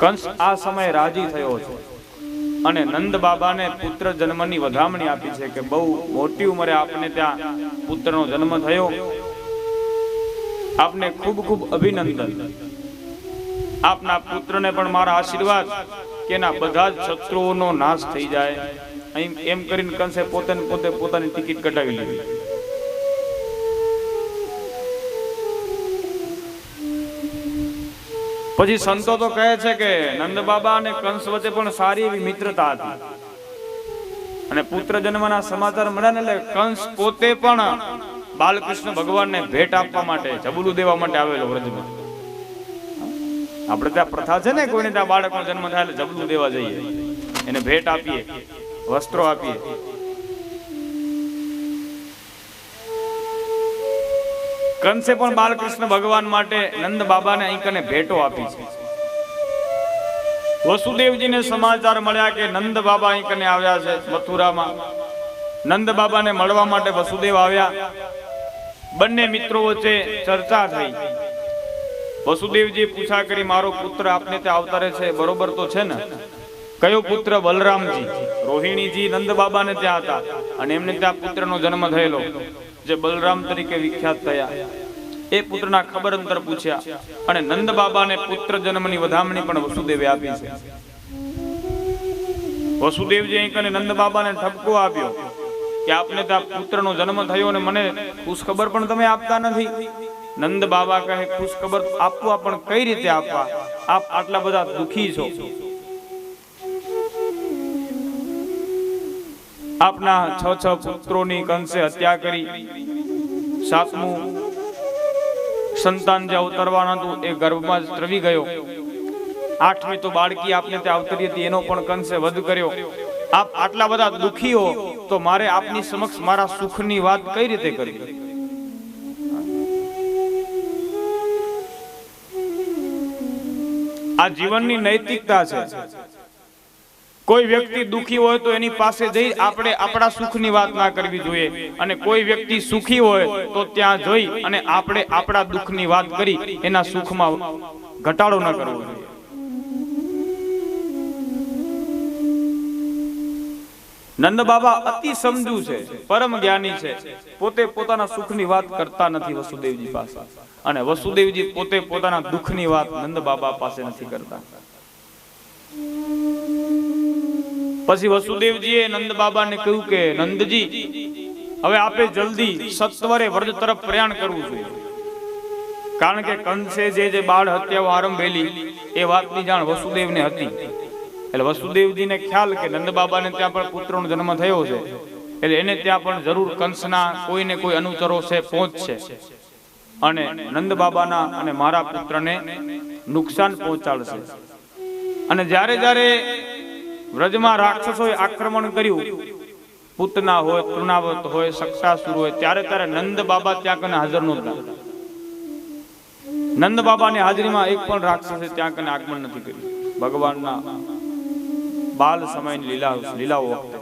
કંસ આ સમયે રાજી થયો છે અને નંદ બાબાને પુત્ર જન્મની વધામણી આપી છે કે બહુ મોટી ઉંમરે આપને ત્યાં પુત્રનો જન્મ થયો, આપને ખૂબ ખૂબ અભિનંદન. આપના પુત્રને પણ મારા આશીર્વાદ કે એના બધા જ શત્રુઓનો નાશ થઈ જાય. એમ કરીને કંસે પોતે પોતાની ટિકિટ કઢાવી લીધી. પછી સંતો તો કહે છે કે નંદ બાબા અને કંસ વચ્ચે પણ સારી એવી મિત્રતા હતી અને પુત્ર જન્મના સમાચાર મળ્યા ને એટલે કંસ પોતે પણ બાલકૃષ્ણ ભગવાનને ભેટ આપવા માટે, જબલું દેવા માટે આવેલો વ્રજમાં. આપણે ત્યાં પ્રથા છે ને, કોઈને ત્યાં બાળકનો જન્મ થાય એટલે જબલું દેવા જઈએ, એને ભેટ આપીએ, વસ્ત્રો આપીએ. કંસે પણ બાલકૃષ્ણ ભગવાન માટે નંદ બાબાને અહીંકને ભેટો આપી છે. વસુદેવજીને સમાચાર મળ્યા કે નંદ બાબા અહીંકને આવ્યા છે મથુરામાં. નંદ બાબાને મળવા માટે વસુદેવ આવ્યા. બંને મિત્રો વચ્ચે ચર્ચા થઈ. વસુદેવજી પૂછા કરી, મારો પુત્ર આપને ત્યાં અવતરે છે, બરોબર તો છે ને? કયો પુત્ર? બલરામજી. રોહિણીજી નંદ બાબાને ત્યાં હતા અને એમને ત્યાં પુત્રનો જન્મ થયેલો જે બલરામ તરીકે વિખ્યાત થયા. એ પુત્રના ખબર અંતર પૂછ્યા અને નંદ બાબાને પુત્ર જન્મની વધામણી પણ વસુદેવે આપી છે. વસુદેવજી અહીં કને નંદ બાબાને ઠપકો આપ્યો કે આપને ત્યાં પુત્રનો જન્મ થયો અને મને ખુશ ખબર પણ તમે આપતા નથી. નંદ બાબા કહે, ખુશ ખબર આપવા પણ કઈ રીતે આપવા? આપ આટલા બધા દુખી છો. આપના 6 પુત્રોની કંસે હત્યા કરી. 7મું સંતાન જે અવતરવાનું હતું એ ગર્ભમાં જ ત્રવી ગયો. 8મી તો બાળકી આપને ત્યાં અવતરી હતી, એનો પણ કંસે વધ કર્યો. આપ આટલા બધા દુખી હો તો મારે આપની સમક્ષ મારા સુખની વાત કઈ રીતે કરવી? આ જીવનની નૈતિકતા છે. કોઈ વ્યક્તિ દુખી હોય તો એની પાસે જઈ આપણે આપણા સુખની વાત ના કરવી જોઈએ, અને કોઈ વ્યક્તિ સુખી હોય તો ત્યાં જઈ અને આપણે આપણા દુઃખની વાત કરી એના સુખમાં ઘટાડો ન કરવો જોઈએ. નંદ બાબા અતિ સમજુ છે, પરમ જ્ઞાની છે. પોતે પોતાના સુખની વાત કરતા નથી વસુદેવજી પાસે, અને વસુદેવજી પોતે પોતાના દુઃખની વાત નંદ બાબા પાસે નથી કરતા. પછી વસુદેવજીએ નંદ બાબાને કહ્યું કે નંદજી, હવે આપે જલ્દી સત્વરે વ્રજ તરફ પ્રયાણ કરવું જોઈએ, કારણ કે કંસે જે બાળ હત્યાઓ આરંભેલી એ વાતની જાણ વસુદેવને હતી. એટલે વસુદેવજીને ખ્યાલ કે નંદ બાબાને ત્યાં પણ પુત્રનો જન્મ થયો છે, એટલે એને ત્યાં પણ જરૂર કંસના કોઈને કોઈ અનુચરો છે પહોંચશે, અને નંદ બાબાના અને મારા પુત્રને નુકસાન પહોંચાડશે. અને જ્યારે જ્યારે વ્રજમાં રાક્ષસોએ આક્રમણ કર્યું, પૂતના હોય, તૃણાવત હોય, સક્ષાસુર હોય, ત્યારે ત્યારે નંદ બાબા ત્યાં કને હાજર નહોતા. નંદ બાબાની હાજરીમાં એક પણ રાક્ષસે ત્યાં કને આગમન નથી કર્યું. ભગવાનના બાલ સમયની લીલાઓ વખતે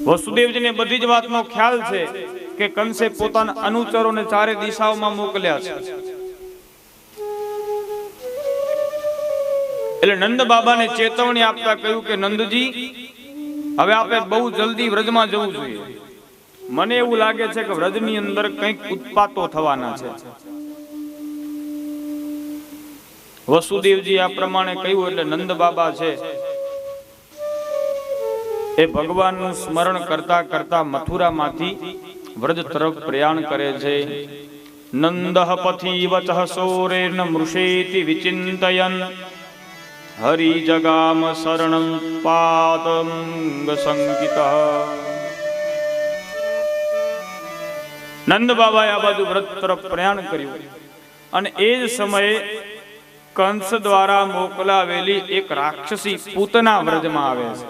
વસુદેવજીને બધી જ વાતનો ખ્યાલ છે કે કંસે પોતાના અનુચરોને ચારે દિશાઓમાં મોકલ્યા છે. એટલે નંદ બાબાને ચેતવણી આપતા કહ્યું કે નંદજી, હવે આપણે બહુ જલ્દી વ્રજમાં જવું જોઈએ. મને એવું લાગે છે કે વ્રજની અંદર કંઈક ઉત્પાતો થવાના છે. વસુદેવજી આ પ્રમાણે કહ્યું એટલે નંદ બાબા છે એ ભગવાનનું સ્મરણ કરતા કરતા મથુરામાંથી વ્રજ તરફ પ્રયાણ કરે છે. નંદઃ પથી વચઃ સૌરેર્ન મૃષેતિ વિચિંતયન હરિ જગામ શરણં પાતંગ સંકિતઃ. નંદ બાબાએ આ બાજુ વ્રત તરફ પ્રયાણ કર્યું, અને એ જ સમયે કંસ દ્વારા મોકલાવેલી એક રાક્ષસી પૂતના વ્રજમાં આવે છે.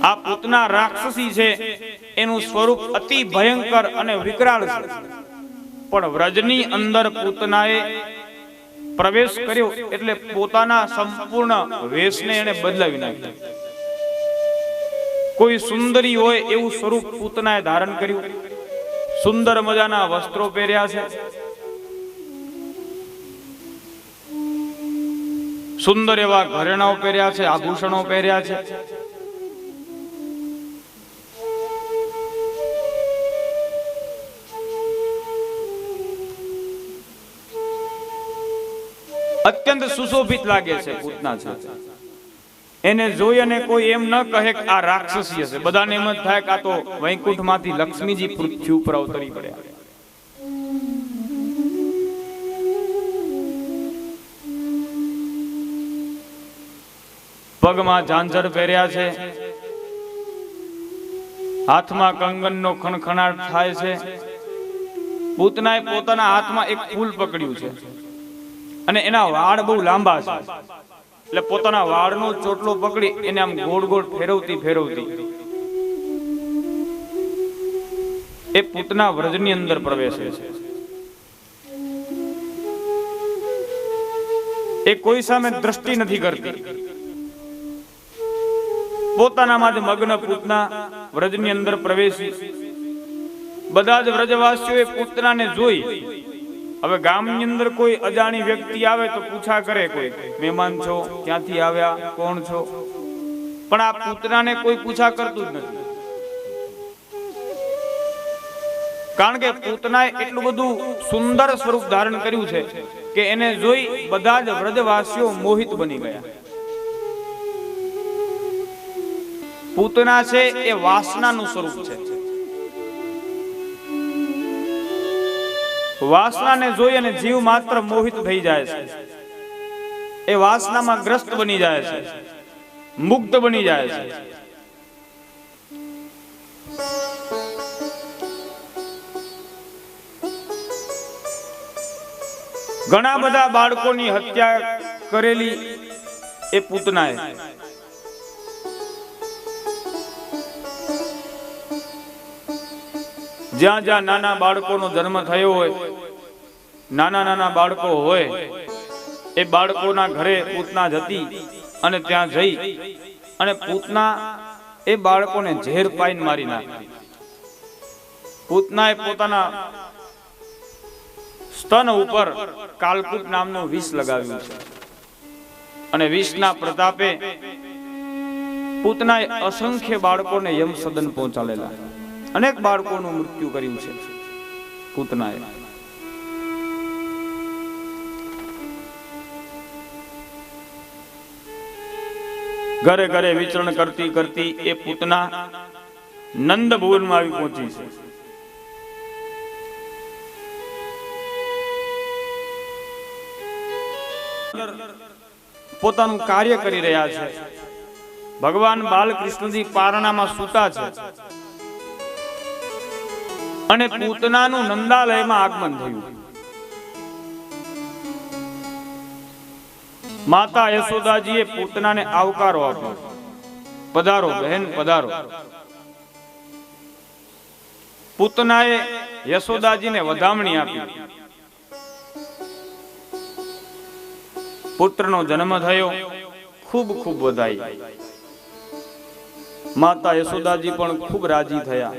આ પૂતના રાક્ષસી છે, એનું સ્વરૂપ અતિ ભયંકર અને વિકરાળ છે. પણ વ્રજની અંદર પૂતનાએ પ્રવેશ કર્યો એટલે પોતાના સંપૂર્ણ વેશને એને બદલાવી નાખ્યો. કોઈ સુંદરી હોય એવું સ્વરૂપ પૂતનાએ ધારણ કર્યું. સુંદર મજાના વસ્ત્રો પહેર્યા છે, સુંદર એવા ઘરેણાઓ પહેર્યા છે, આભૂષણો પહેર્યા છે. અત્યંત સુશોભિત લાગે છે પૂતના છે. એને જોઈ અને કોઈ એમ ન કહે કે આ રાક્ષસી હશે. બધાને એમ જ થાય કે આ તો વૈકુંઠમાંથી લક્ષ્મીજી પૃથ્વી ઉપર અવતરી પડ્યા. પગમાં ઝાંઝર પહેર્યા છે, હાથમાં કંગનનો ખણખણાટ થાય છે. પૂતનાએ પોતાના હાથમાં એક ફૂલ પકડ્યું છે, અને એના વાળ બહુ લાંબા છે. એટલે પોતાના વાળનો ચોટલો પકડી એને આમ ગોળ ગોળ ફેરવતી એ પૂતના વ્રજની અંદર પ્રવેશે છે. એ કોઈ સામે દ્રષ્ટિ નથી કરતી. પોતાનામાં જ મગ્ન પૂતના વ્રજની અંદર પ્રવેશી. બધા જ વ્રજવાસીઓએ પૂતનાને જોઈ. હવે ગામની અંદર કોઈ અજાણી વ્યક્તિ આવે તો પૂછા કરે, કોઈ મહેમાન છો, ક્યાંથી આવ્યા, કોણ છો? પણ આ પૂતનાને કોઈ પૂછા કરતું જ નથી. કારણ કે પૂતનાએ એટલું બધું સુંદર સ્વરૂપ ધારણ કર્યું છે કે એને જોઈ બધા જ વ્રજવાસીઓ મોહિત બની ગયા. પૂતના છે એ વાસનાનું સ્વરૂપ છે. વાસનાને જોઈ અને જીવ માત્ર મોહિત થઈ જાય છે. એ વાસનામાં ગ્રસ્ત બની જાય છે, મુક્ત બની જાય છે. ઘણા બધા બાળકોની હત્યા કરેલી એ પૂતનાએ જ્યાં જ્યાં નાના બાળકોનો જન્મ થયો હોય, નાના નાના બાળકો હોય, એ બાળકોના ઘરે પૂતના જતી અને ત્યાં જઈ અને પૂતના એ બાળકોને ઝેર પાઈને મારી નાખતી. પૂતનાએ પોતાના સ્તન ઉપર કાલકૂટ નામનું વિષ લગાવ્યું છે અને વિષના પ્રતાપે પૂતનાએ અસંખ્ય બાળકોને યમ સદન પહોંચાડેલા, અનેક બાળકોનું મૃત્યુ કર્યું છે પૂતનાએ. ઘરે ઘરે વિચરણ કરતી કરતી એ પૂતના નંદ ભુવનમાં આવી પહોંચી છે. પોતાનું કાર્ય કરી રહ્યા છે. ભગવાન બાલકૃષ્ણજી પારણામાં સૂતા છે અને પૂતનાનું નંદાલયમાં આગમન થયું. માતા યશોદાજીએ પૂતનાને આવકારો આપ્યો, પધારો બહેન પધારો. પૂતનાએ યશોદાજીને વધામણી આપી. પુત્રનો જન્મ થયો, ખૂબ ખૂબ વધાઈ. માતા યશોદાજી પણ ખૂબ રાજી થયા.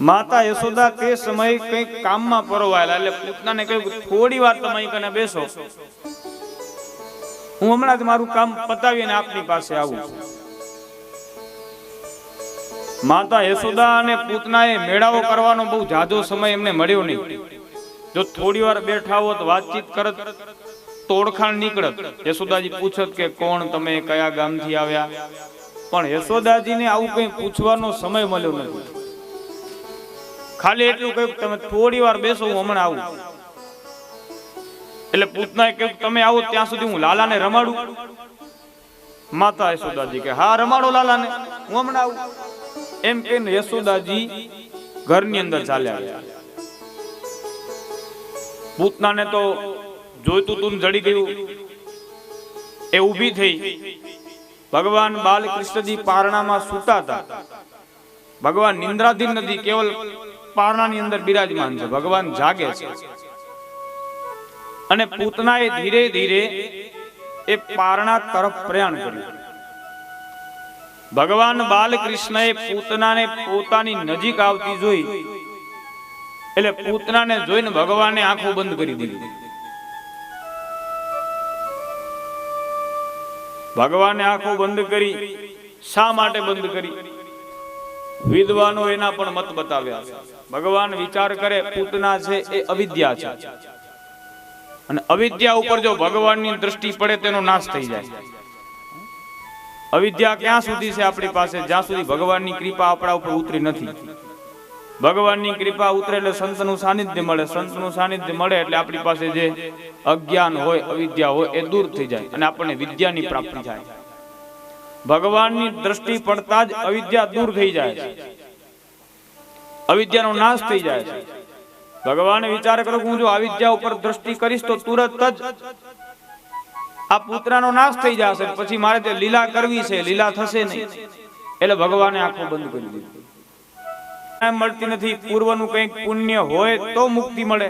માતા યશોદા તે સમયે કંઈક કામમાં પરોવાયેલા, એટલે પૂતનાને કહ્યું થોડી વાર તમે અહીં કને બેસો, હું હમણાં જ મારું કામ પતાવીને આપની પાસે આવું. માતા યશોદા અને પૂતનાએ મેળાવો કરવાનો બહુ જાજો સમય એમને મળ્યો નહીં. જો થોડી વાર બેઠા હોત, વાતચીત કરત તો ઓળખાણ નીકળત. યશોદાજી પૂછત કે કોણ તમે, કયા ગામથી આવ્યા, પણ યશોદાજીને આવું કંઈ પૂછવાનો સમય મળ્યો નથી. ખાલી એટલું કહ્યું તમે થોડી વાર બેસો, હું હમણાં આવું. એટલે પૂતનાએ કહ્યું તમે આવો ત્યાં સુધી હું લાલાને રમાડું. માતા યશોદાજી કે હા રમાડો લાલાને, હું હમણાં આવું. એમ કહીને યશોદાજી ઘરની અંદર ચાલ્યા ગયા. પૂતનાને તો જોઈતું તું જડી ગયું. એ ઊભી થઈ. ભગવાન બાલકૃષ્ણજી પારણામાં સૂતા હતા. ભગવાન નિંદ્રાધીન નથી, કેવલ પારણાની અંદર બિરાજમાન છે. ભગવાન જાગે છે અને પૂતનાએ ધીરે ધીરે એ પારણા તરફ પ્રયાણ કર્યું. ભગવાન બાલકૃષ્ણએ પૂતનાને પોતાની નજીક આવતી જોઈ, એટલે પૂતનાને જોઈને ભગવાને આંખો બંધ કરી દીધી. ભગવાને આંખો બંધ કરી. શા માટે બંધ કરી? વિદ્વાનો એના પણ મત બતાવ્યા. ભગવાન વિચાર કરે પૂતના છે એ અવિદ્યા છે, અને અવિદ્યા ઉપર જો ભગવાનની દ્રષ્ટિ પડે તેનો નાશ થઈ જાય. અવિદ્યા ક્યાં સુધી છે આપણી પાસે? જ્યાં સુધી ભગવાનની કૃપા આપણા ઉપર ઉતરી નથી. ભગવાનની કૃપા ઉતરે એટલે સંતનું સાનિધ્ય મળે. સંતનું સાનિધ્ય મળે એટલે આપણી પાસે જે અજ્ઞાન હોય, અવિદ્યા હોય, એ દૂર થઈ જાય અને આપણને વિદ્યાની પ્રાપ્તિ થાય. ભગવાનની દ્રષ્ટિ પડતા જ અવિદ્યા દૂર થઈ જાય છે, અવિદ્યાનો નાશ થઈ જાય છે. ભગવાને વિચાર કર્યો કે હું જો અવિદ્યા ઉપર દ્રષ્ટિ કરીશ તો તુરત જ આ પુત્રનો નાશ થઈ જશે, પછી મારે તે લીલા કરવી છે, લીલા થશે નહીં. એટલે ભગવાને આંખો બંધ કરી દીધી. મળતી નથી. પૂર્વનું કંઈક પુણ્ય હોય તો મુક્તિ મળે.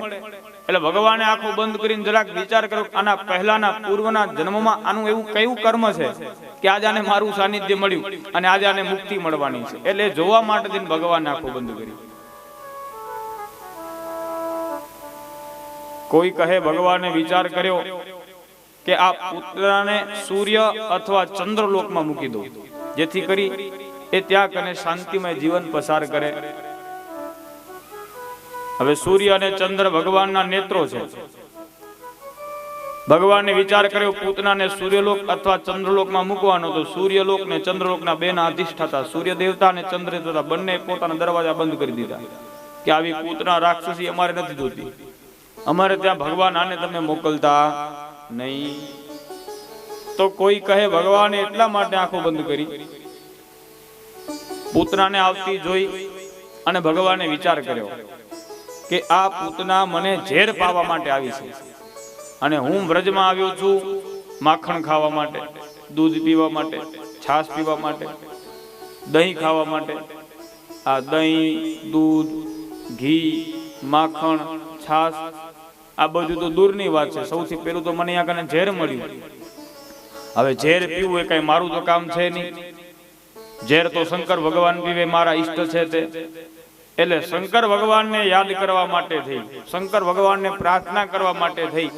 એટલે ભગવાને આંખો બંધ કરીને જરાક વિચાર કર્યો આના પહેલાના પૂર્વના જન્મમાં આનું એવું કયું કર્મ છે કે આજે આને મારું સાનિધ્ય મળ્યું અને આજે આને મુક્તિ મળવાની છે. એટલે જોવા માટે થઈને ભગવાને આંખો બંધ કરી. કોઈ કહે ભગવાને વિચાર કર્યો કે આ પુત્રને સૂર્ય અથવા ચંદ્રલોકમાં મૂકી દો, જેથી કરી એ ત્યાં કને શાંતિમય જીવન પસાર કરે. હવે સૂર્ય અને ચંદ્ર ભગવાનના નેત્રો છે. ભગવાને વિચાર કર્યો પૂતનાને સૂર્યલોક અથવા ચંદ્રલોકમાં મૂકવાનો, તો સૂર્યલોક ને ચંદ્રલોકના બેના અધિષ્ઠાતા સૂર્ય દેવતા અને ચંદ્ર દેવતા બંને પોતાના દરવાજા બંધ કરી દીધા કે આવી પૂતના રાક્ષસી અમારે નથી જોતી, અમારે ત્યાં ભગવાન આને તમે મોકલતા નહીં. તો કોઈ કહે ભગવાને એટલા માટે આંખો બંધ કરી પૂતનાને આવતી જોઈ અને ભગવાને વિચાર કર્યો કે આ પૂતના મને ઝેર પાવા માટે આવી છે અને હું વ્રજમાં આવ્યો છું માખણ ખાવા માટે, દૂધ પીવા માટે, છાશ પીવા માટે, દહીં ખાવા માટે. આ દહીં, દૂધ, ઘી, માખણ, છાશ આ બધું તો દૂરની વાત છે. સૌથી પહેલું તો મને અહીંયા કને ઝેર મળ્યું. હવે ઝેર પીવું એ કઈ મારું તો કામ છે નહીં. ઝેર તો શંકર ભગવાન પીવે, મારા ઈષ્ટ છે તે. એટલે શંકર ભગવાનને યાદ કરવા માટે થઈ, શંકર ભગવાનને પ્રાર્થના કરવા માટે થઈ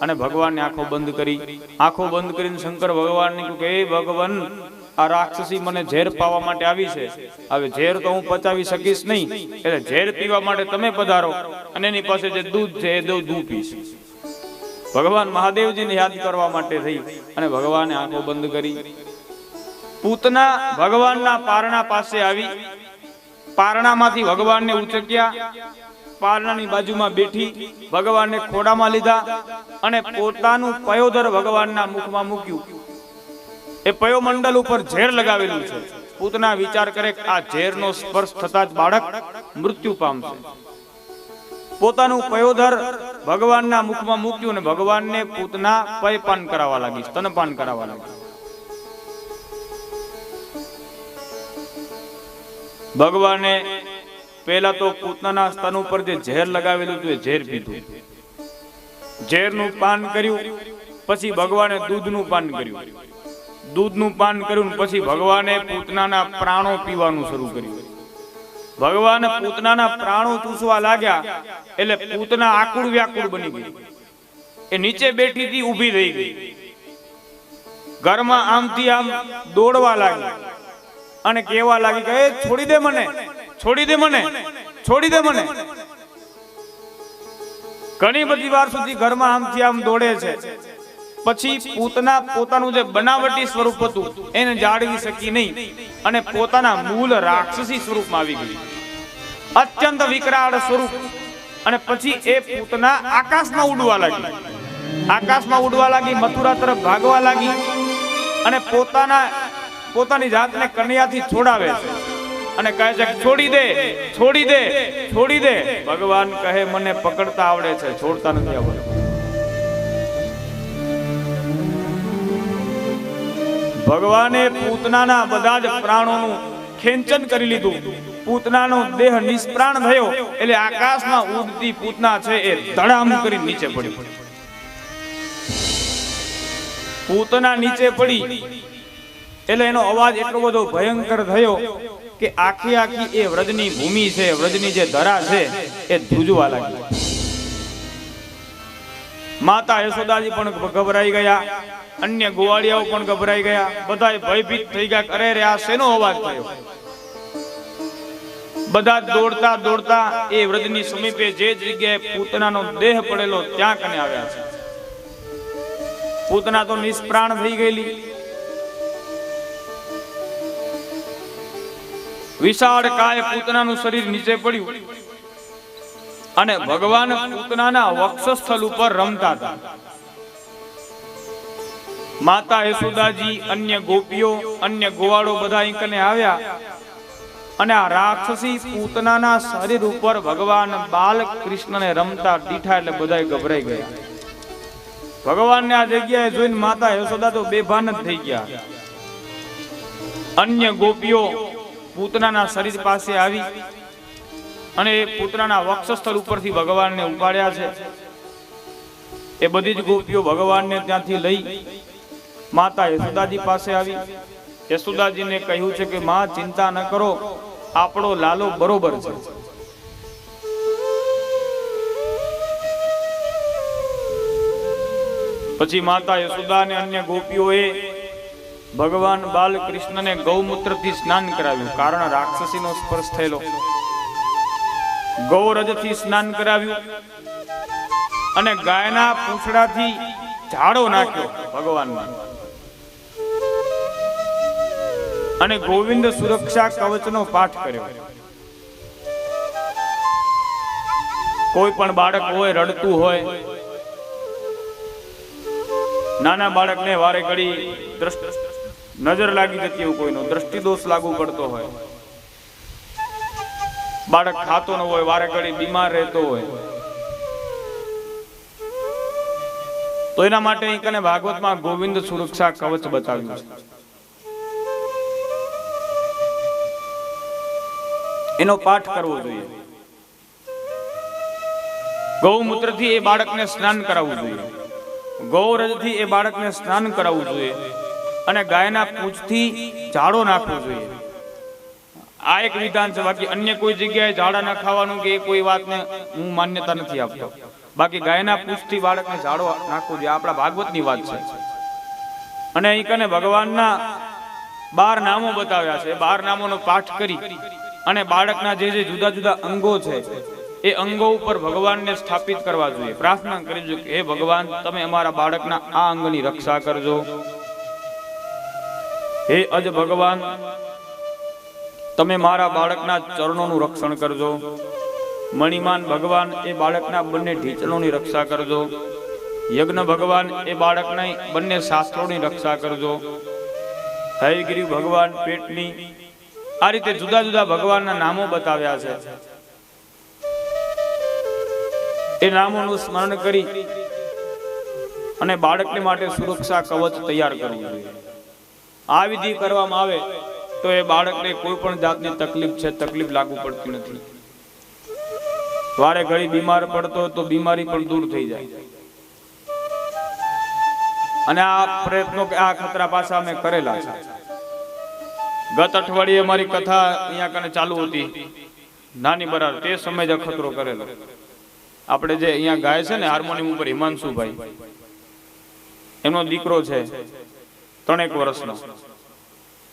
અને ભગવાનને આંખો બંધ કરી. આંખો બંધ કરીને શંકર ભગવાનને કહ્યું કે હે ભગવાન, આ રાક્ષસી મને ઝેર પાવા માટે આવી છે. હવે ઝેર તો હું પચાવી શકીશ નહીં, એટલે ઝેર પીવા માટે તમે પધારો અને એની પાસે જે દૂધ છે એ દૂધ પીશ. ભગવાન મહાદેવજીને યાદ કરવા માટે થઈ અને ભગવાને આંખો બંધ કરી. પૂતના ભગવાનના પારણા પાસે આવી. પારણામાંથી ભગવાનને ઉચક્યા, પારણાની બાજુમાં બેઠી, ભગવાનને ખોડામાં લીધા અને પોતાનું પયોધર ભગવાનના મુખમાં મૂક્યું. એ પયોમંડલ ઉપર ઝેર લગાવેલું છે. પૂતના વિચાર કરે કે આ ઝેરનો સ્પર્શ થતા જ બાળક મૃત્યુ પામશે. પોતાનું પયોધર ભગવાનના મુખમાં મૂક્યું અને ભગવાનને પૂતના પયપાન કરાવવા લાગી, સ્તનપાન કરાવવા લાગી. ભગવાને પહેલા તો પૂતનાના સ્તન ઉપર જે ઝેર લગાવેલું હતું એ ઝેર પીધું, ઝેરનું પાન કર્યું. પછી ભગવાને દૂધનું પાન કર્યું, દૂધનું પાન કર્યું. પછી ભગવાને પૂતનાના પ્રાણો પીવાનું શરૂ કર્યું. ભગવાન પૂતનાના પ્રાણો ચૂસવા લાગ્યા એટલે પૂતના આકુળ વ્યાકુળ બની ગઈ. એ નીચે બેઠી હતી, ઊભી થઈ ગઈ. ઘરમાં આમથી આમ દોડવા લાગી અને કહેવા લાગી કે છોડી દે મને, છોડી દે મને, છોડી દે મને. ઘણી બધી વાર સુધી ઘરમાં આમથી આમ દોડે છે. પછી પૂતના પોતાનું જે બનાવટી સ્વરૂપ હતું એને જાળવી શકી નહીં અને પોતાના મૂળ રાક્ષસી સ્વરૂપમાં આવી ગઈ, અત્યંત વિકરાળ સ્વરૂપ. અને પછી એ પૂતના આકાશમાં ઉડવા લાગી, આકાશમાં ઉડવા લાગી, મથુરા તરફ ભાગવા લાગી અને પોતાની જાતને કન્યાથી છોડાવે છે અને કહે છે છોડી દે, છોડી દે, છોડી દે. ભગવાન કહે મને પકડતા આવડે છે, છોડતા નથી આવડતું. ભગવાને પૂતનાના બધા જ પ્રાણોનું ખેંચન કરી લીધું. પૂતનાનો દેહ નિષ્પ્રાણ થયો એટલે આકાશમાં ઉડતી પૂતના છે એ ધડામ કરી નીચે પડી. પૂતના નીચે પડી એટલે એનો અવાજ એટલો બધો ભયંકર થયો કે આખી આખી એ વ્રજની ભૂમિ છે, વ્રજની જે ધરા છે એ ધ્રુજવા લાગી. માતા યશોદાજી પણ ગભરાઈ ગયા, અન્ય ગોવાળિયાઓ પણ ગભરાઈ ગયા, બધા ભયભીત થઈ ગયા. અરે રે, આ શેનો અવાજ થયો? બધા દોડતા દોડતા એ વ્રજની સમીપે જે જગ્યાએ પૂતનાનો દેહ પડેલો ત્યાં કને આવ્યા છે. પૂતના તો નિષ્પ્રાણ થઈ ગયેલી. વિશાળ કાય પૂતનાનું શરીર નીચે પડ્યું અને ભગવાન પૂતનાના વક્ષસ્થળ ઉપર રમતા હતા. માતા યશોદાજી, અન્ય ગોપીઓ, અન્ય ગોવાળો બધા અહીં કને આવ્યા અને આ રાક્ષસી પૂતનાના શરીર ઉપર ભગવાન બાલકૃષ્ણને રમતા દીઠા એટલે બધા ગભરાઈ ગયા. ભગવાનને આ જગ્યાએ જોઈને માતા યશોદા તો બેભાન જ થઈ ગયા. અન્ય ગોપીઓ પૂતનાના શરીર પાસે આવી અને એ પૂતનાના વક્ષસ્થળ ઉપરથી ભગવાનને ઉપાડ્યા છે. એ બધી જ ગોપીઓ ભગવાનને ત્યાંથી લઈ માતા યશોદાજી પાસે આવી. યશોદાજીને કહ્યું છે કે માં, ચિંતા ન કરો, આપણો લાલો બરોબર છે. પછી માતા યશોદા અને અન્ય ગોપીઓએ ભગવાન બાલકૃષ્ણને ગૌમૂત્રથી સ્નાન કરાવ્યું, કારણ રાક્ષસીનો સ્પર્શ થયેલો. ગૌરજથી સ્નાન કરાવ્યું અને ગાયના પૂંછડાથી ઝાડો નાખ્યો ભગવાનને અને ગોવિંદ સુરક્ષા કવચનો પાઠ કર્યો. કોઈ પણ બાળક હોય, રડતું હોય, નાના બાળકને વારે ઘડી નજર લાગી જતી હોય, કોઈનો દ્રષ્ટિ દોષ લાગુ પડતો હોય, બાળક ખાતો ન હોય, વારે ઘડી બીમાર રહેતો હોય, તો એના માટે અહીં કને ભાગવતમાં ગોવિંદ સુરક્ષા કવચ બતાવ્યું છે. એનો પાઠ કરવો જોઈએ. ગૌમૂત્રથી એ બાળકને સ્નાન કરાવવું જોઈએ, ગૌરજથી એ બાળકને સ્નાન કરાવવું જોઈએ, અને ગાયના પૂંછથી ઝાડો નાખવો જોઈએ. આ એક વિધાન છે. બાકી અન્ય કોઈ જગ્યાએ ઝાડા ના ખાવાનું કે કોઈ વાતને હું માન્યતા નથી આપતો. બાકી ગાયના પૂંછથી બાળકને ઝાડો નાખવો જોઈએ. આપણા ભાગવતની વાત છે. અને અહીં કને ભગવાનના 12 નામો બતાવ્યા છે. 12 નામોનો પાઠ કરી અને બાળકના જે જે જુદા જુદા અંગો છે એ અંગો ઉપર ભગવાનને સ્થાપિત કરવા જોઈએ. પ્રાર્થના કરી જોઈએ કે હે ભગવાન, તમે અમારા બાળકના આ અંગની રક્ષા કરજો. હે અજ ભગવાન, તમે મારા બાળકના ચરણોનું રક્ષણ કરજો. મણિમાન ભગવાન, એ બાળકના બંને ઢીચલોની રક્ષા કરજો. યજ્ઞ ભગવાન, એ બાળકના બંને શાસ્ત્રોની રક્ષા કરજો. હયગીરી ભગવાન, પેટની. આ રીતે જુદા જુદા ભગવાનના નામો બતાવ્યા છે. એ નામોનું સ્મરણ કરી અને બાળકને માટે સુરક્ષા કવચ તૈયાર કરવું જોઈએ. આ વિધિ કરવામાં આવે તો એ બાળકને કોઈ પણ જાતની તકલીફ લાગુ પડતી નથી. વારે ઘડી બીમાર પડતો તો બીમારી પણ દૂર થઈ જાય. અને આ પ્રયત્નો આ ખતરા પાછા અમે કરેલા છે. ગત અઠવાડિયે મારી કથા અહીંયા કને ચાલુ હતી, નાની બરાબર તે સમય જ ખતરો કરેલો. આપણે જે અહીંયા ગાય છે ને હાર્મોનિયમ ઉપર, હિમાંશુભાઈ, એમનો દીકરો છે 3 વર્ષનો.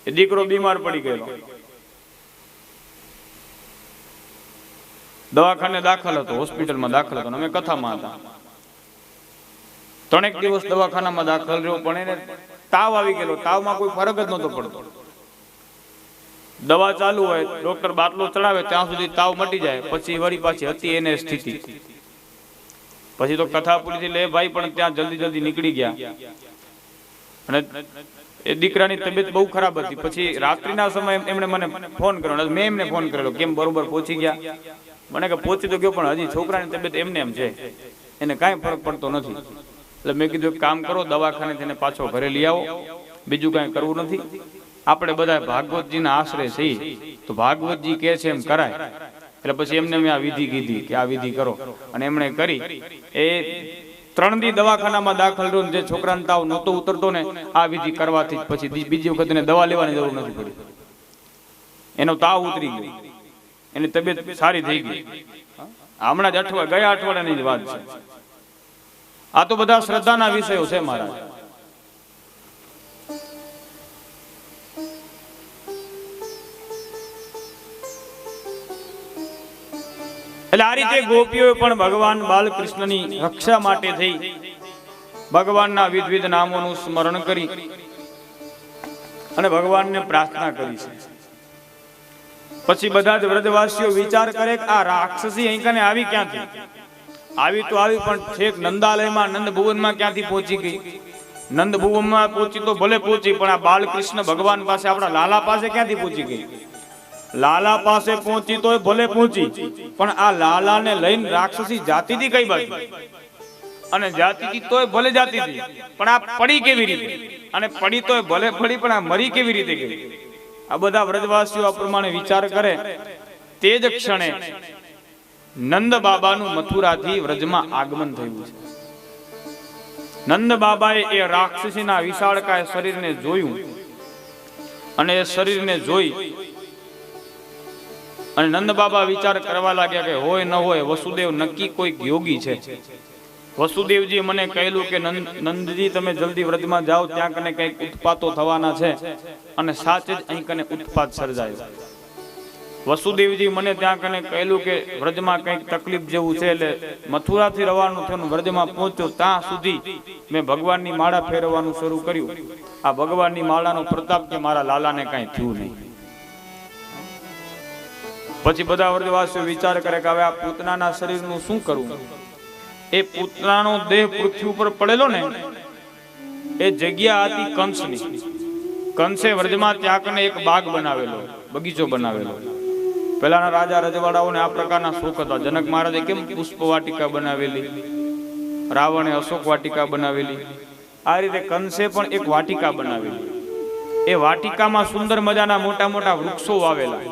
એ દીકરો બીમાર પડી ગયેલો, દવાખાને દાખલ હતો, હોસ્પિટલમાં દાખલ હતો. અમે કથામાં હતા. 3 દિવસ દવાખાનામાં દાખલ રહ્યો, પણ એને તાવ આવી ગયેલો. તાવમાં કોઈ ફરક જ નહોતો પડતો. દવા ચાલુ હોય, ડોક્ટર બાટલો ચડાવે ત્યાં સુધી તાવ મટી જાય, પછી વળી પાછી હતી એને સ્થિતિ. પછી તો કથા પૂરી થઈ લે ભાઈ, પણ ત્યાં જલ્દી નીકળી ગયા. અને એ દીકરાની તબિયત બહુ ખરાબ હતી. પછી રાત્રિના સમયે એમણે મને ફોન કર્યો. મેં એમને ફોન કરેલો, કેમ બરોબર પહોંચી ગયા? મને કે પહોંચી તો ગયો, પણ હજી છોકરાની તબિયત એમને એમ છે, એને કાંઈ ફરક પડતો નથી. એટલે મેં કીધું એક કામ કરો, દવાખાને તેને પાછો ઘરે લઈ આવો, બીજું કાંઈ કરવું નથી. આપણે બધા ભાગવતજીના આશરે છીએ, તો ભાગવતજી કહે છે એમ કરાય. એટલે પછી એમને મેં આ વિધિ કીધી કે આ વિધિ કરો, અને એમણે કરી. એ 3 દી દવાખાનામાં દાખલ રહ્યો. જે છોકરાને તાવ નહોતો ઉતરતો ને, આ વિધિ કરવાથી પછી બીજી વખત એને દવા લેવાની જરૂર નથી પડી. એનો તાવ ઉતરી ગયો, એની તબિયત સારી થઈ ગઈ. હમણાં જ ગયા અઠવાડિયાની જ વાત છે. આ તો બધા શ્રદ્ધાના વિષયો છે મારા. એટલે આ રીતે ગોપીઓએ પણ ભગવાન બાલકૃષ્ણની રક્ષા માટે થઈ ભગવાનના વિવિધ નામોનું સ્મરણ કરી અને ભગવાનને પ્રાર્થના કરી છે. પછી બધા જ વ્રજવાસીઓ વિચાર કરે કે આ રાક્ષસી અહીં કને આવી ક્યાંથી? આવી તો આવી, પણ છેક નંદાલયમાં, નંદ ભુવનમાં ક્યાંથી પહોંચી ગઈ? નંદ ભુવનમાં પહોંચી તો ભલે પહોંચી, પણ આ બાલકૃષ્ણ ભગવાન પાસે, આપણા લાલા પાસે ક્યાંથી પહોંચી ગઈ? લાલા પાસે પહોંચી તો ભલે પહોંચી, પણ આ લાલાને લઈને રાક્ષસી જાતિથી કઈ બાજુ? અને જાતિથી તોય ભલે જાતિથી, પણ આ પડી કેવી રીતે? અને પડી તોય ભલે પડી, પણ આ મરી કેવી રીતે ગઈ? આ બધા વ્રજવાસીઓ આ પ્રમાણે વિચાર કરે. તે જ ક્ષણે નંદ બાબાનું મથુરાથી વ્રજમાં આગમન થયું છે. નંદ બાબાએ એ રાક્ષસીના વિશાળકાય શરીરને જોયું, અને એ શરીરને જોઈ અને નંદ બાબા વિચાર કરવા લાગ્યા કે હોય ન હોય, વસુદેવ નક્કી કોઈ યોગી છે. વસુદેવજી મને કહેલું કે નંદજી તમે જલ્દી વ્રજમાં જાઓ, ત્યાં કને કંઈક ઉત્પાતો થવાના છે, અને સાચે જ અહીં કને ઉત્પાત સર્જાયો. વસુદેવજી મને ત્યાં કને કહેલું કે વ્રજમાં કંઈક તકલીફ જેવું છે, એટલે મથુરાથી રવાનું થયું, વ્રજમાં પહોંચ્યો. ત્યાં સુધી મેં ભગવાનની માળા ફેરવવાનું શરૂ કર્યું. આ ભગવાનની માળાનો પ્રતાપ કે મારા લાલાને કાંઈ થયું નહીં. પછી બધા વ્રજવાસીઓ વિચાર કરે કે હવે આ પૂતનાના શરીરનું શું કરવું? એ પૂતનાનો દેહ પૃથ્વી ઉપર પડેલો ને, એ જગ્યા હતી કંસની. કંસે વ્રજમાં ત્યાં કને એક બાગ બનાવેલો, બગીચો બનાવેલો. પહેલાના રાજા રજવાડાઓને આ પ્રકારના શોખ હતા. જનક મહારાજે કેમ પુષ્પ વાટિકા બનાવેલી, રાવણે અશોક વાટિકા બનાવેલી, આ રીતે કંસે પણ એક વાટિકા બનાવેલી. એ વાટિકામાં સુંદર મજાના મોટા મોટા વૃક્ષો વાવેલા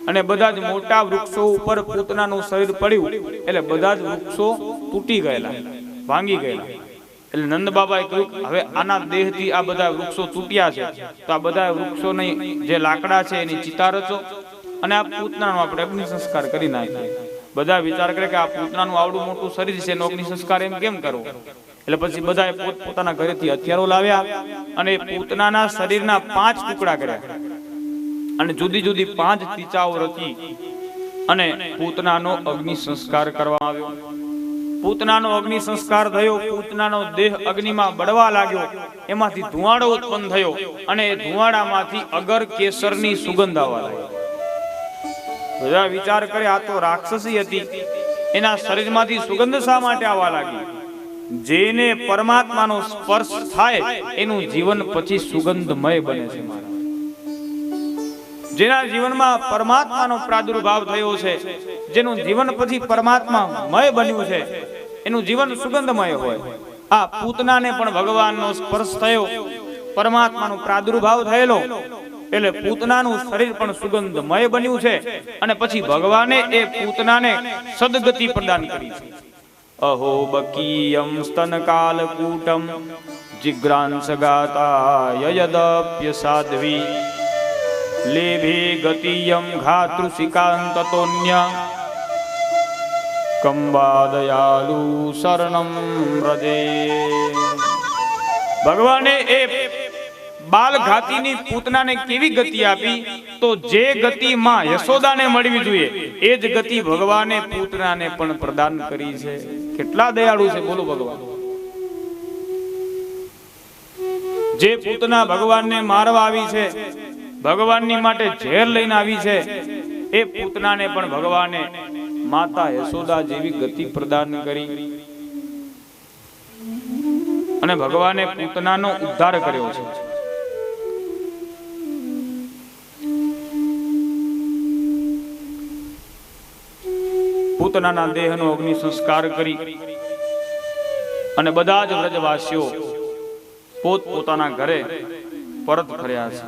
અને બધા જ મોટા વૃક્ષો ઉપર પૂતનાનું શરીર પડ્યું એટલે બધા જ વૃક્ષો તૂટી ગયેલા, ભાંગી ગયેલા. એટલે નંદ બાબાએ કહ્યું હવે આના દેહથી આ બધા વૃક્ષો તૂટ્યા છે તો આ બધા વૃક્ષોની જે લાકડા છે એની ચિતા રચો અને આ પૂતનાનો આપણે અગ્નિ સંસ્કાર કરી નાખીએ. બધા વિચાર કરે કે આ પૂતનાનું આવડું મોટું શરીર છે એનો અગ્નિ સંસ્કાર એમ કેમ કરવો? એટલે પછી બધાએ પોતાના ઘરેથી હથિયારો લાવ્યા અને પૂતનાના શરીરના 5 ટુકડા કર્યા અને જુદી જુદી 5 તીચાઓ રચી અને પૂતનાનો અગ્નિ સંસ્કાર કરવામાં આવ્યો. પૂતનાનો અગ્નિ સંસ્કાર થયો, પૂતનાનો દેહ અગ્નિમાં બળવા લાગ્યો, એમાંથી ધુવાડો ઉત્પન્ન થયો અને એ ધુવાડામાંથી અગર કેસરની સુગંધ આવવા લાગી. બધા વિચાર કરે આ તો રાક્ષસી હતી, એના શરીરમાંથી સુગંધ શા માટે આવવા લાગી? જેને પરમાત્માનો સ્પર્શ થાય એનું જીવન પછી સુગંધમય બને છે. જેના જીવનમાં પરમાત્માનો પ્રાદુર્ભાવ થયો છે, જેનું જીવન પછી પરમાત્મામય બન્યું છે, એનું જીવન સુગંધમય હોય. આ પૂતનાને પણ ભગવાનનો સ્પર્શ થયો, પરમાત્માનો પ્રાદુર્ભાવ થયેલો એટલે પૂતનાનું શરીર પણ સુગંધમય બન્યું છે અને પછી ભગવાને એ પૂતનાને સદગતિ પ્રદાન કરી છે. અહો બકીયમ સ્તનકાલકૂટમ જિગ્રાંસગાતા યદપ્ય સાધ્વી લેભે ગતિયમ ઘાતૃષિકાંતતોન્ય કંબાદયાલુ શરણમ રજે. ભગવાને એ બાલઘાતીની પૂતનાને કેવી ગતિ આપી? તો જે ગતિ માં યશોદાને મળવી જોઈએ એ જ ગતિ ભગવાને પૂતનાને પણ પ્રદાન કરી છે. કેટલા દયાળુ છે બોલો ભગવાન! જે પૂતના ભગવાનને મારવા આવી છે, ભગવાનની માટે ઝેર લઈને આવી છે, એ પૂતનાને પણ ભગવાને માતા યશોદા જેવી ગતિ પ્રદાન કરી અને ભગવાને પૂતનાનો ઉદ્ધાર કર્યો છે. પૂતનાના દેહનો અગ્નિ સંસ્કાર કરી અને બધા જ વ્રજવાસીઓ પોત પોતાના ઘરે પરત ફર્યા છે.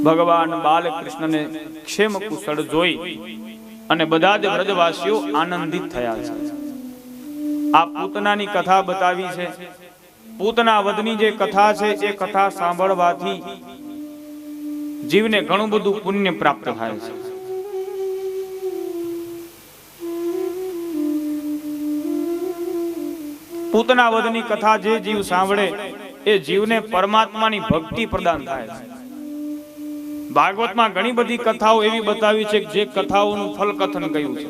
ભગવાન બાલકૃષ્ણને ક્ષેમ કુશળ જોઈ અને બધા જ વ્રજવાસીઓ આનંદિત થયા છે. આ પૂતનાની કથા બતાવી છે. પૂતના વધની જે કથા છે એ કથા સાંભળવાથી જીવને ઘણું બધું પુણ્ય પ્રાપ્ત થાય છે. પૂતના વધની કથા જે જીવ સાંભળે એ જીવને પરમાત્માની ભક્તિ પ્રદાન થાય છે. ભાગવતમાં ઘણી બધી કથાઓ એવી બતાવી છે જે કથાઓનું ફલ કથન કહ્યું છે,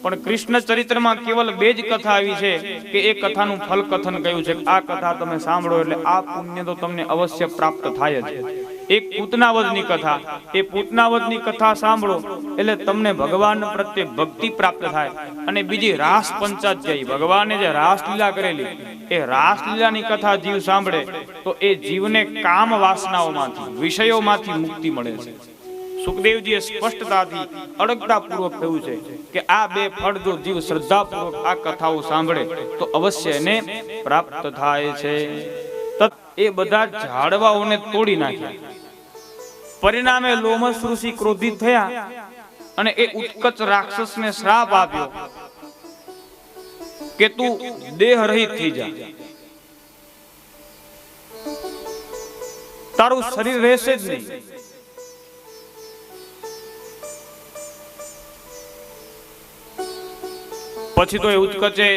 પણ કૃષ્ણ ચરિત્રમાં કેવલ 2 જ કથા આવી છે કે એ કથાનું ફલ કથન કહ્યું છે. આ કથા તમે સાંભળો એટલે આ પુણ્ય તો તમને અવશ્ય પ્રાપ્ત થાય જ. એક પૂતનાવધની કથા, એ પૂતનાવધની કથા સાંભળો એટલે તમને ભગવાન પ્રત્યે ભક્તિ પ્રાપ્ત થાય. અને બીજી રાસ પંચાધ્યાયી, ભગવાને જે રાસલીલા કરેલી એ રાસલીલાની કથા જીવ સાંભળે તો એ જીવને કામ વાસનાઓમાંથી, વિષયોમાંથી મુક્તિ મળે છે. સુખદેવજીએ સ્પષ્ટતાથી અડગતાપૂર્વક કહ્યું છે કે આ 2 ફળ જો જીવ શ્રદ્ધાપૂર્વક આ કથાઓ સાંભળે તો અવશ્ય એને પ્રાપ્ત થાય છે. એ બધા ઝાડવાઓને તોડી નાખ્યા. પરિણામે લોમસ ઋષિ ક્રોધિત થયા અને એ ઉત્કચ રાક્ષસને શ્રાપ આપ્યો કે તું દેહ રહિત થઈ જા, તારું શરીર રહેશે જ નહીં. પછી તો એ ઉત્કચે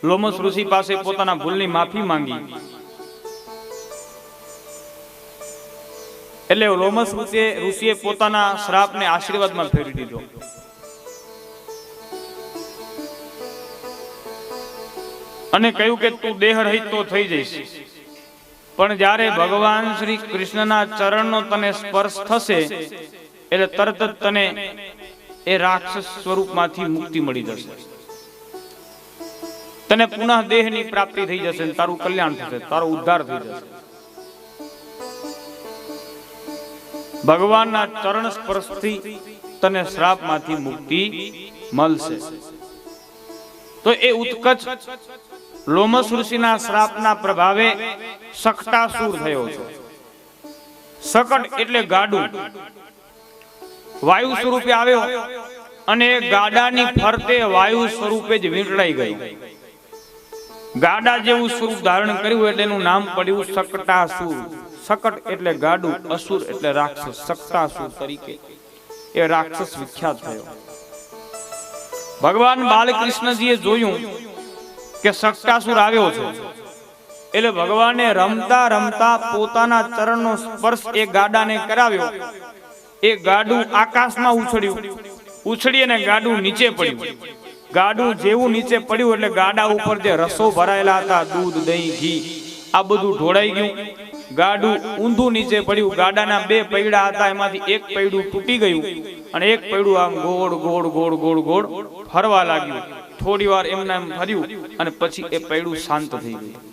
લોમસ ઋષિ પાસે પોતાના ભૂલની માફી માંગી. એટલે લોમસ ઋષિએ પોતાના શ્રાપને આશીર્વાદમાં ફેરવી દીધો. અને કહ્યું કે તું દેહ રહિત તો થઈ જઈશ, પણ જ્યારે ભગવાન શ્રી કૃષ્ણના ચરણનો તને સ્પર્શ થશે એટલે તરત જ તને એ રાક્ષસ સ્વરૂપમાંથી મુક્તિ મળી જશે. તને પુનઃ દેહની પ્રાપ્તિ થઈ જશે, તારું કલ્યાણ થશે, તારો ઉદ્ધાર થઈ જશે. ભગવાનના ચરણ સ્પર્શથી તને શ્રાપમાંથી મુક્તિ મળશે. તો એ ઉત્કચ લોમસ ઋષિના શ્રાપના પ્રભાવે શકટાસુર થયો છે. શકટ એટલે ગાડું, વાયુ સ્વરૂપે આવ્યો અને ગાડાની ફરતે વાયુ સ્વરૂપે જ વીંટળાઈ ગયો. ગાડા જેવું સ્વરૂપ ધારણ કર્યું એટલે એનું નામ પડ્યું શકટાસુર. શકટ એટલે ગાડું, અસુર એટલે રાક્ષસ. શકટાસુર તરીકે એ રાક્ષસ વિખ્યાત થયો. ભગવાન બાલકૃષ્ણજીએ જોયું કે શકટાસુર આવ્યો છે એટલે ભગવાને રમતા રમતા પોતાના ચરણનો સ્પર્શ એ ગાડાને કરાવ્યો. એ ગાડું આકાશમાં ઉછળી અને ગાડું નીચે પડ્યું. ગાડું જેવું નીચે પડ્યું એટલે ગાડા ઉપર જે રસો ભરાયેલા હતા, દૂધ, દહીં, ઘી, આ બધું ઢોળાઈ ગયું. ગાડું ઊંધું નીચે પડ્યું. ગાડાના 2 પૈડા હતા, એમાંથી એક પૈડું તૂટી ગયું અને એક પૈડું આમ ગોળ ગોળ ગોળ ગોળ ગોળ ફરવા લાગ્યું. થોડી વાર એમના એમ ફર્યું અને પછી એ પૈડું શાંત થઈ ગયું.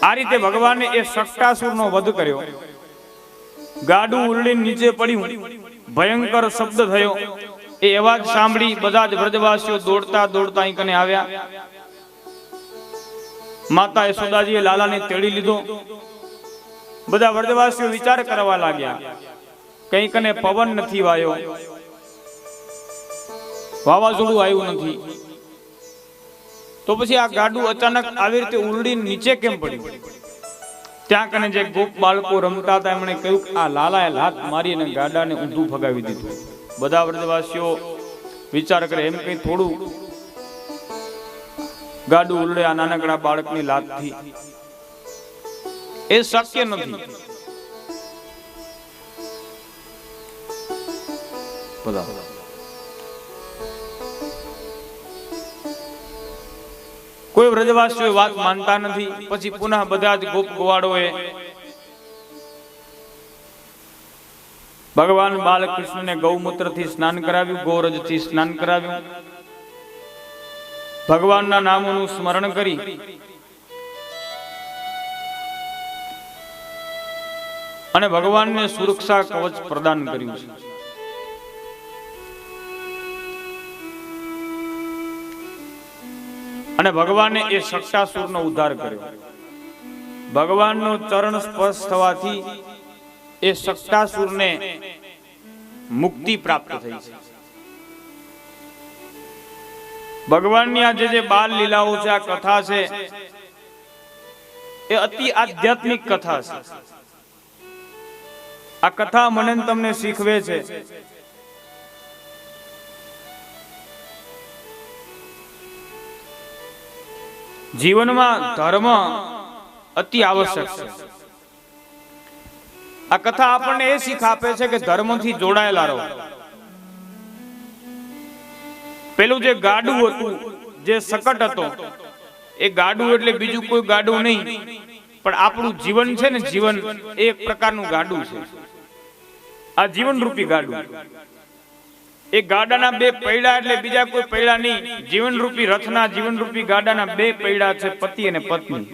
આ રીતે ભગવાને એ શકટાસુરનો વધ કર્યો. ગાડું ઉરડીને નીચે પડ્યું, ભયંકર શબ્દ થયો. એ અવાજ સાંભળી બધા જ વ્રજવાસીઓ દોડતા દોડતા અહીં કને આવ્યા. માતા યશોદાજીએ લાલાને તેડી લીધો. બધા વ્રજવાસીઓ વિચાર કરવા લાગ્યા, કઈ કને પવન નથી વાયો, વાવાઝોડું આવ્યું નથી, તો પછી આ ગાડું અચાનક આવી રીતે ઉરડીને નીચે કેમ પડ્યું? ત્યાં કને જે ગોપ બાળકો રમતા હતા એમણે કહ્યું કે આ લાલાએ લાત મારી અને ગાડાને ઊંધું ફગાવી દીધું. બધા વ્રજવાસીઓ વિચાર કરે, એમ કઈ થોડું ગાડું ઉરડે આ નાનકડા બાળકની લાતથી? એ શક્ય નથી. કોઈ વ્રજવાસીઓ વાત માનતા નથી. પછી પુનઃ બધા જ ગોપ ગોવાળોએ ભગવાન બાલકૃષ્ણને ગૌમૂત્રથી સ્નાન કરાવ્યું, ગોરજથી સ્નાન કરાવ્યું. ભગવાનના નામોનું સ્મરણ કરી અને ભગવાનને સુરક્ષા કવચ પ્રદાન કર્યું છે. અને ભગવાને એ શકટાસુરનો ઉદ્ધાર કર્યો. ભગવાનનો ચરણ સ્પર્શ થવાથી એ શકટાસુરને મુક્તિ પ્રાપ્ત થઈ છે. ભગવાનની આ જે બાલ લીલાઓ છે, આ કથા છે, એ અતિ આધ્યાત્મિક કથા છે. આ કથા મને તમને શીખવે છે જીવનમાં ધર્મ અતિ આવશ્યક છે. આ કથા આપણને એ શીખ આપે છે કે ધર્મથી જોડાયેલા રહો. પેલું જે ગાડું હતું, જે શકટ હતો, એ ગાડું એટલે બીજું કોઈ ગાડું નહીં, પણ આપણું જીવન છે ને, જીવન એ એક પ્રકારનું ગાડું છે. આ જીવન રૂપી ગાડું. એ ગાડાના 2 પૈડા એટલે બીજા કોઈ પૈડા નહીં. જીવન રૂપી રથના, જીવન રૂપી ગાડાના 2 પૈડા છે, પતિ અને પત્ની.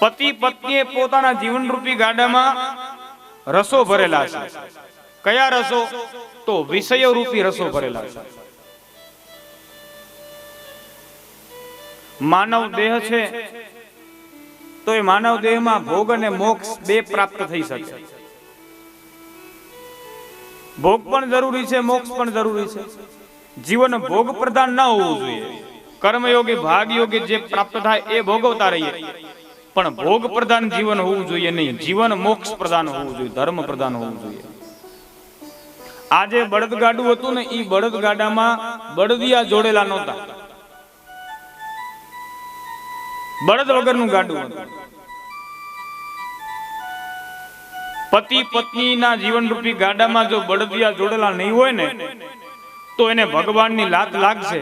પતિ પત્નીએ પોતાના જીવન રૂપી ગાડામાં રસો ભરેલા છે. કયા રસો? તો વિષયો રૂપી રસો ભરેલા છે. માનવ દેહ છે તો એ માનવ દેહમાં ભોગ અને મોક્ષ 2 પ્રાપ્ત થઈ શકે. ભોગ પણ જરૂરી છે, મોક્ષ પણ જરૂરી છે. જીવન ભોગ પ્રધાન ન હોવું જોઈએ. કર્મયોગી ભાગયોગી જે પ્રાપ્ત થાય એ ભોગવતા રહીએ, પણ ભોગ પ્રધાન જીવન હોવું જોઈએ નહીં. જીવન મોક્ષ પ્રધાન હોવું જોઈએ, ધર્મ પ્રધાન હોવું જોઈએ. આ જે બળદગાડું હતું ને, એ બળદગાડામાં બળદિયા જોડેલા નહોતા. બળદ વગરનું ગાડું હતું. પતિ પત્નીના જીવન રૂપી ગાડામાં જો બળદિયા જોડેલા નહીં હોય ને, તો એને ભગવાનની લાત લાગશે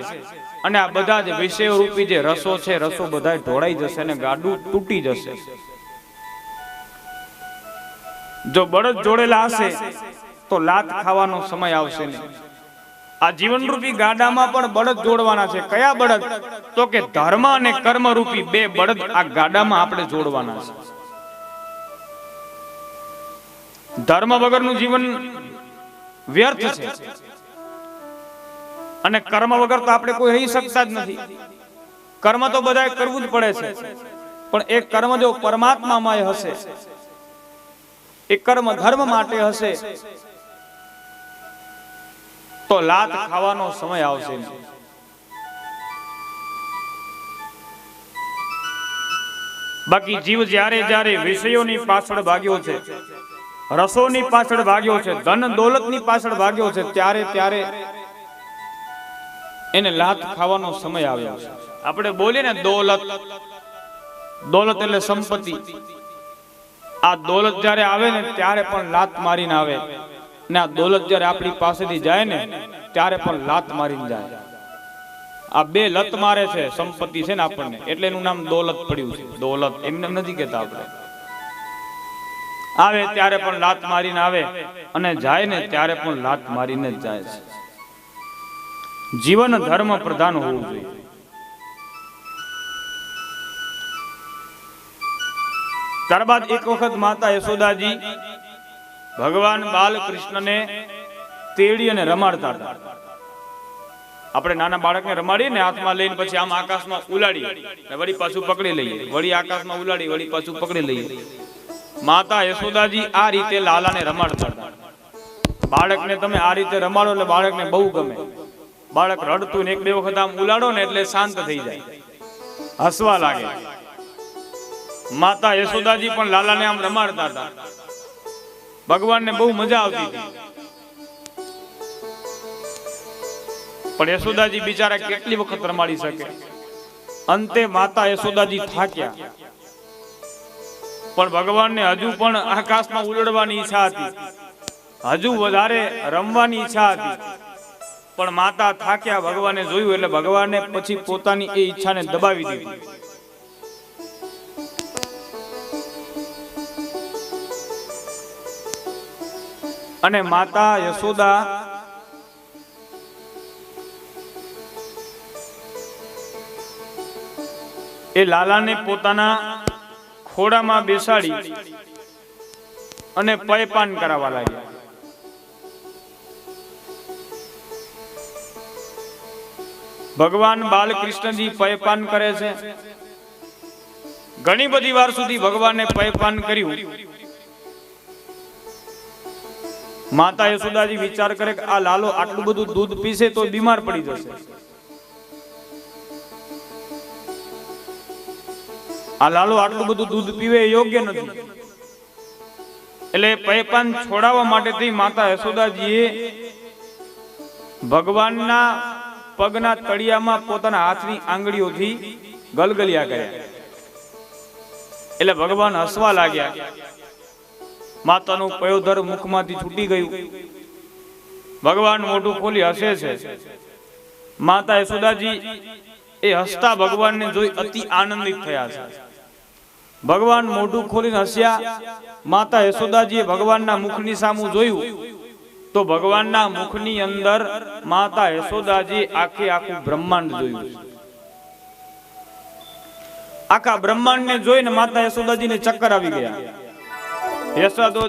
અને આ બધા જ વિષયો રૂપી જે રસો છે, રસો બધા ઢોળાઈ જશે અને ગાડું તૂટી જશે. જો બળદ જોડેલા હશે તો લાત ખાવાનો સમય આવશે નહીં. આ જીવનરૂપી ગાડામાં પણ બળદ જોડવાના છે. કયા બળદ? તો કે ધર્મ અને કર્મ રૂપી બે બળદ આ ગાડામાં આપણે જોડવાના છે. ધર્મ વગરનું જીવન વ્યર્થ છે અને કર્મ વગર તો આપણે કોઈ રહી શકતા જ નથી. કર્મ તો બધાએ કરવું જ પડે છે, પણ એ કર્મ જો પરમાત્મામાં હશે, એ કર્મ ધર્મ માટે હશે, તો લાત ખાવાનો સમય આવશે નહીં. બાકી જીવ જ્યારે જ્યારે વિષયોની પાછળ ભાગ્યો છે, રસોની પાછળ ભાગ્યો છે, ધન દોલતની પાછળ ભાગ્યો છે, ત્યારે ત્યારે એને લાત ખાવાનો સમય આવ્યો છે. આપણે બોલીએ ને દોલત, દોલત એટલે સંપત્તિ. આ દોલત જ્યારે આવે ને ત્યારે પણ લાત મારીને આવે, ને આ દોલત જ્યારે આપણી પાસેથી જાય ને ત્યારે પણ લાત મારીને જાય. આ બે લત મારે છે સંપત્તિ છે ને આપણને, એટલે એનું નામ દોલત પડ્યું છે. દોલત એમને નથી કહેતા આપણે. આવે ત્યારે પણ લાત મારીને આવે અને જાય ને ત્યારે પણ લાત મારીને જ જાય છે. જીવન ધર્મ પ્રધાન હોવું જોઈએ. ત્યારબાદ એક વખત માતા યશોદાજી ભગવાન બાલકૃષ્ણને તેડી અને રમાડતા હતા. આપણે નાના બાળકને રમાડીએ ને, હાથમાં લઈને પછી આમ આકાશમાં ઉલાડીએ, વળી પાછું પકડી લઈએ, વળી આકાશમાં ઉલાડી, વળી પાછું પકડી લઈએ. માતા યશોદાજી આ રીતે લાલાને રમાડતા હતા. બાળકને તમે આ રીતે રમાડો એટલે બાળકને બહુ ગમે. બાળક રડતું ને એક બે વખત આમ ઉલાડો ને એટલે શાંત થઈ જાય, હસવા લાગે. માતા યશોદાજી પણ લાલાને આમ રમાડતા હતા. ભગવાનને બહુ મજા આવતી હતી. પણ યશોદાજી બિચારા કેટલી વખત રમાડી શકે? અંતે માતા યશોદાજી થાક્યા. પણ ભગવાનને હજુ પણ આકાશમાં ઉડવાની ઈચ્છા હતી, હજુ વધારે રમવાની ઈચ્છા હતી. પણ માતા થાક્યા, ભગવાને જોયું એટલે ભગવાને પછી પોતાની એ ઈચ્છાને દબાવી દીધી. અને માતા યશોદા એ લાલાને પોતાના ખોડામાં બેસાડી અને પયપાન કરાવવા લાગ્યા. ભગવાન બાલકૃષ્ણજી પયપાન કરે છે. ઘણી બધી વાર સુધી ભગવાને પયપાન કર્યું. માતા યશોદાજી વિચાર કરે કે આ લાલો આટલું બધું દૂધ પીશે તો બીમાર પડી જશે. આ લાલો આટલું બધું દૂધ પીવે એ યોગ્ય નથી. એટલે પયપાન છોડાવવા માટે માતા યશોદાજીએ ભગવાનના પગના તળિયામાં પોતાના હાથની આંગળીઓથી ગલગલિયા કર્યા. એટલે ભગવાન હસવા લાગ્યા. માતાનું પયોધર મુખમાંથી છૂટી ગયું. ભગવાન મોઢું ખોલી હસે છે. માતા યશોદાજી એ હસતા ભગવાનને જોઈ અતિ આનંદિત થયા છે. ભગવાન મોઢું ખોલીને હસ્યા. માતા યશોદાજીએ ભગવાનના મુખની સામું જોયું તો ભગવાનના મુખની અંદર માતા યશોદાજી આખું બ્રહ્માંડ જોયું. આખા બ્રહ્માંડને જોઈને માતા યશોદાજીને ચક્કર આવી ગયા. યશોદા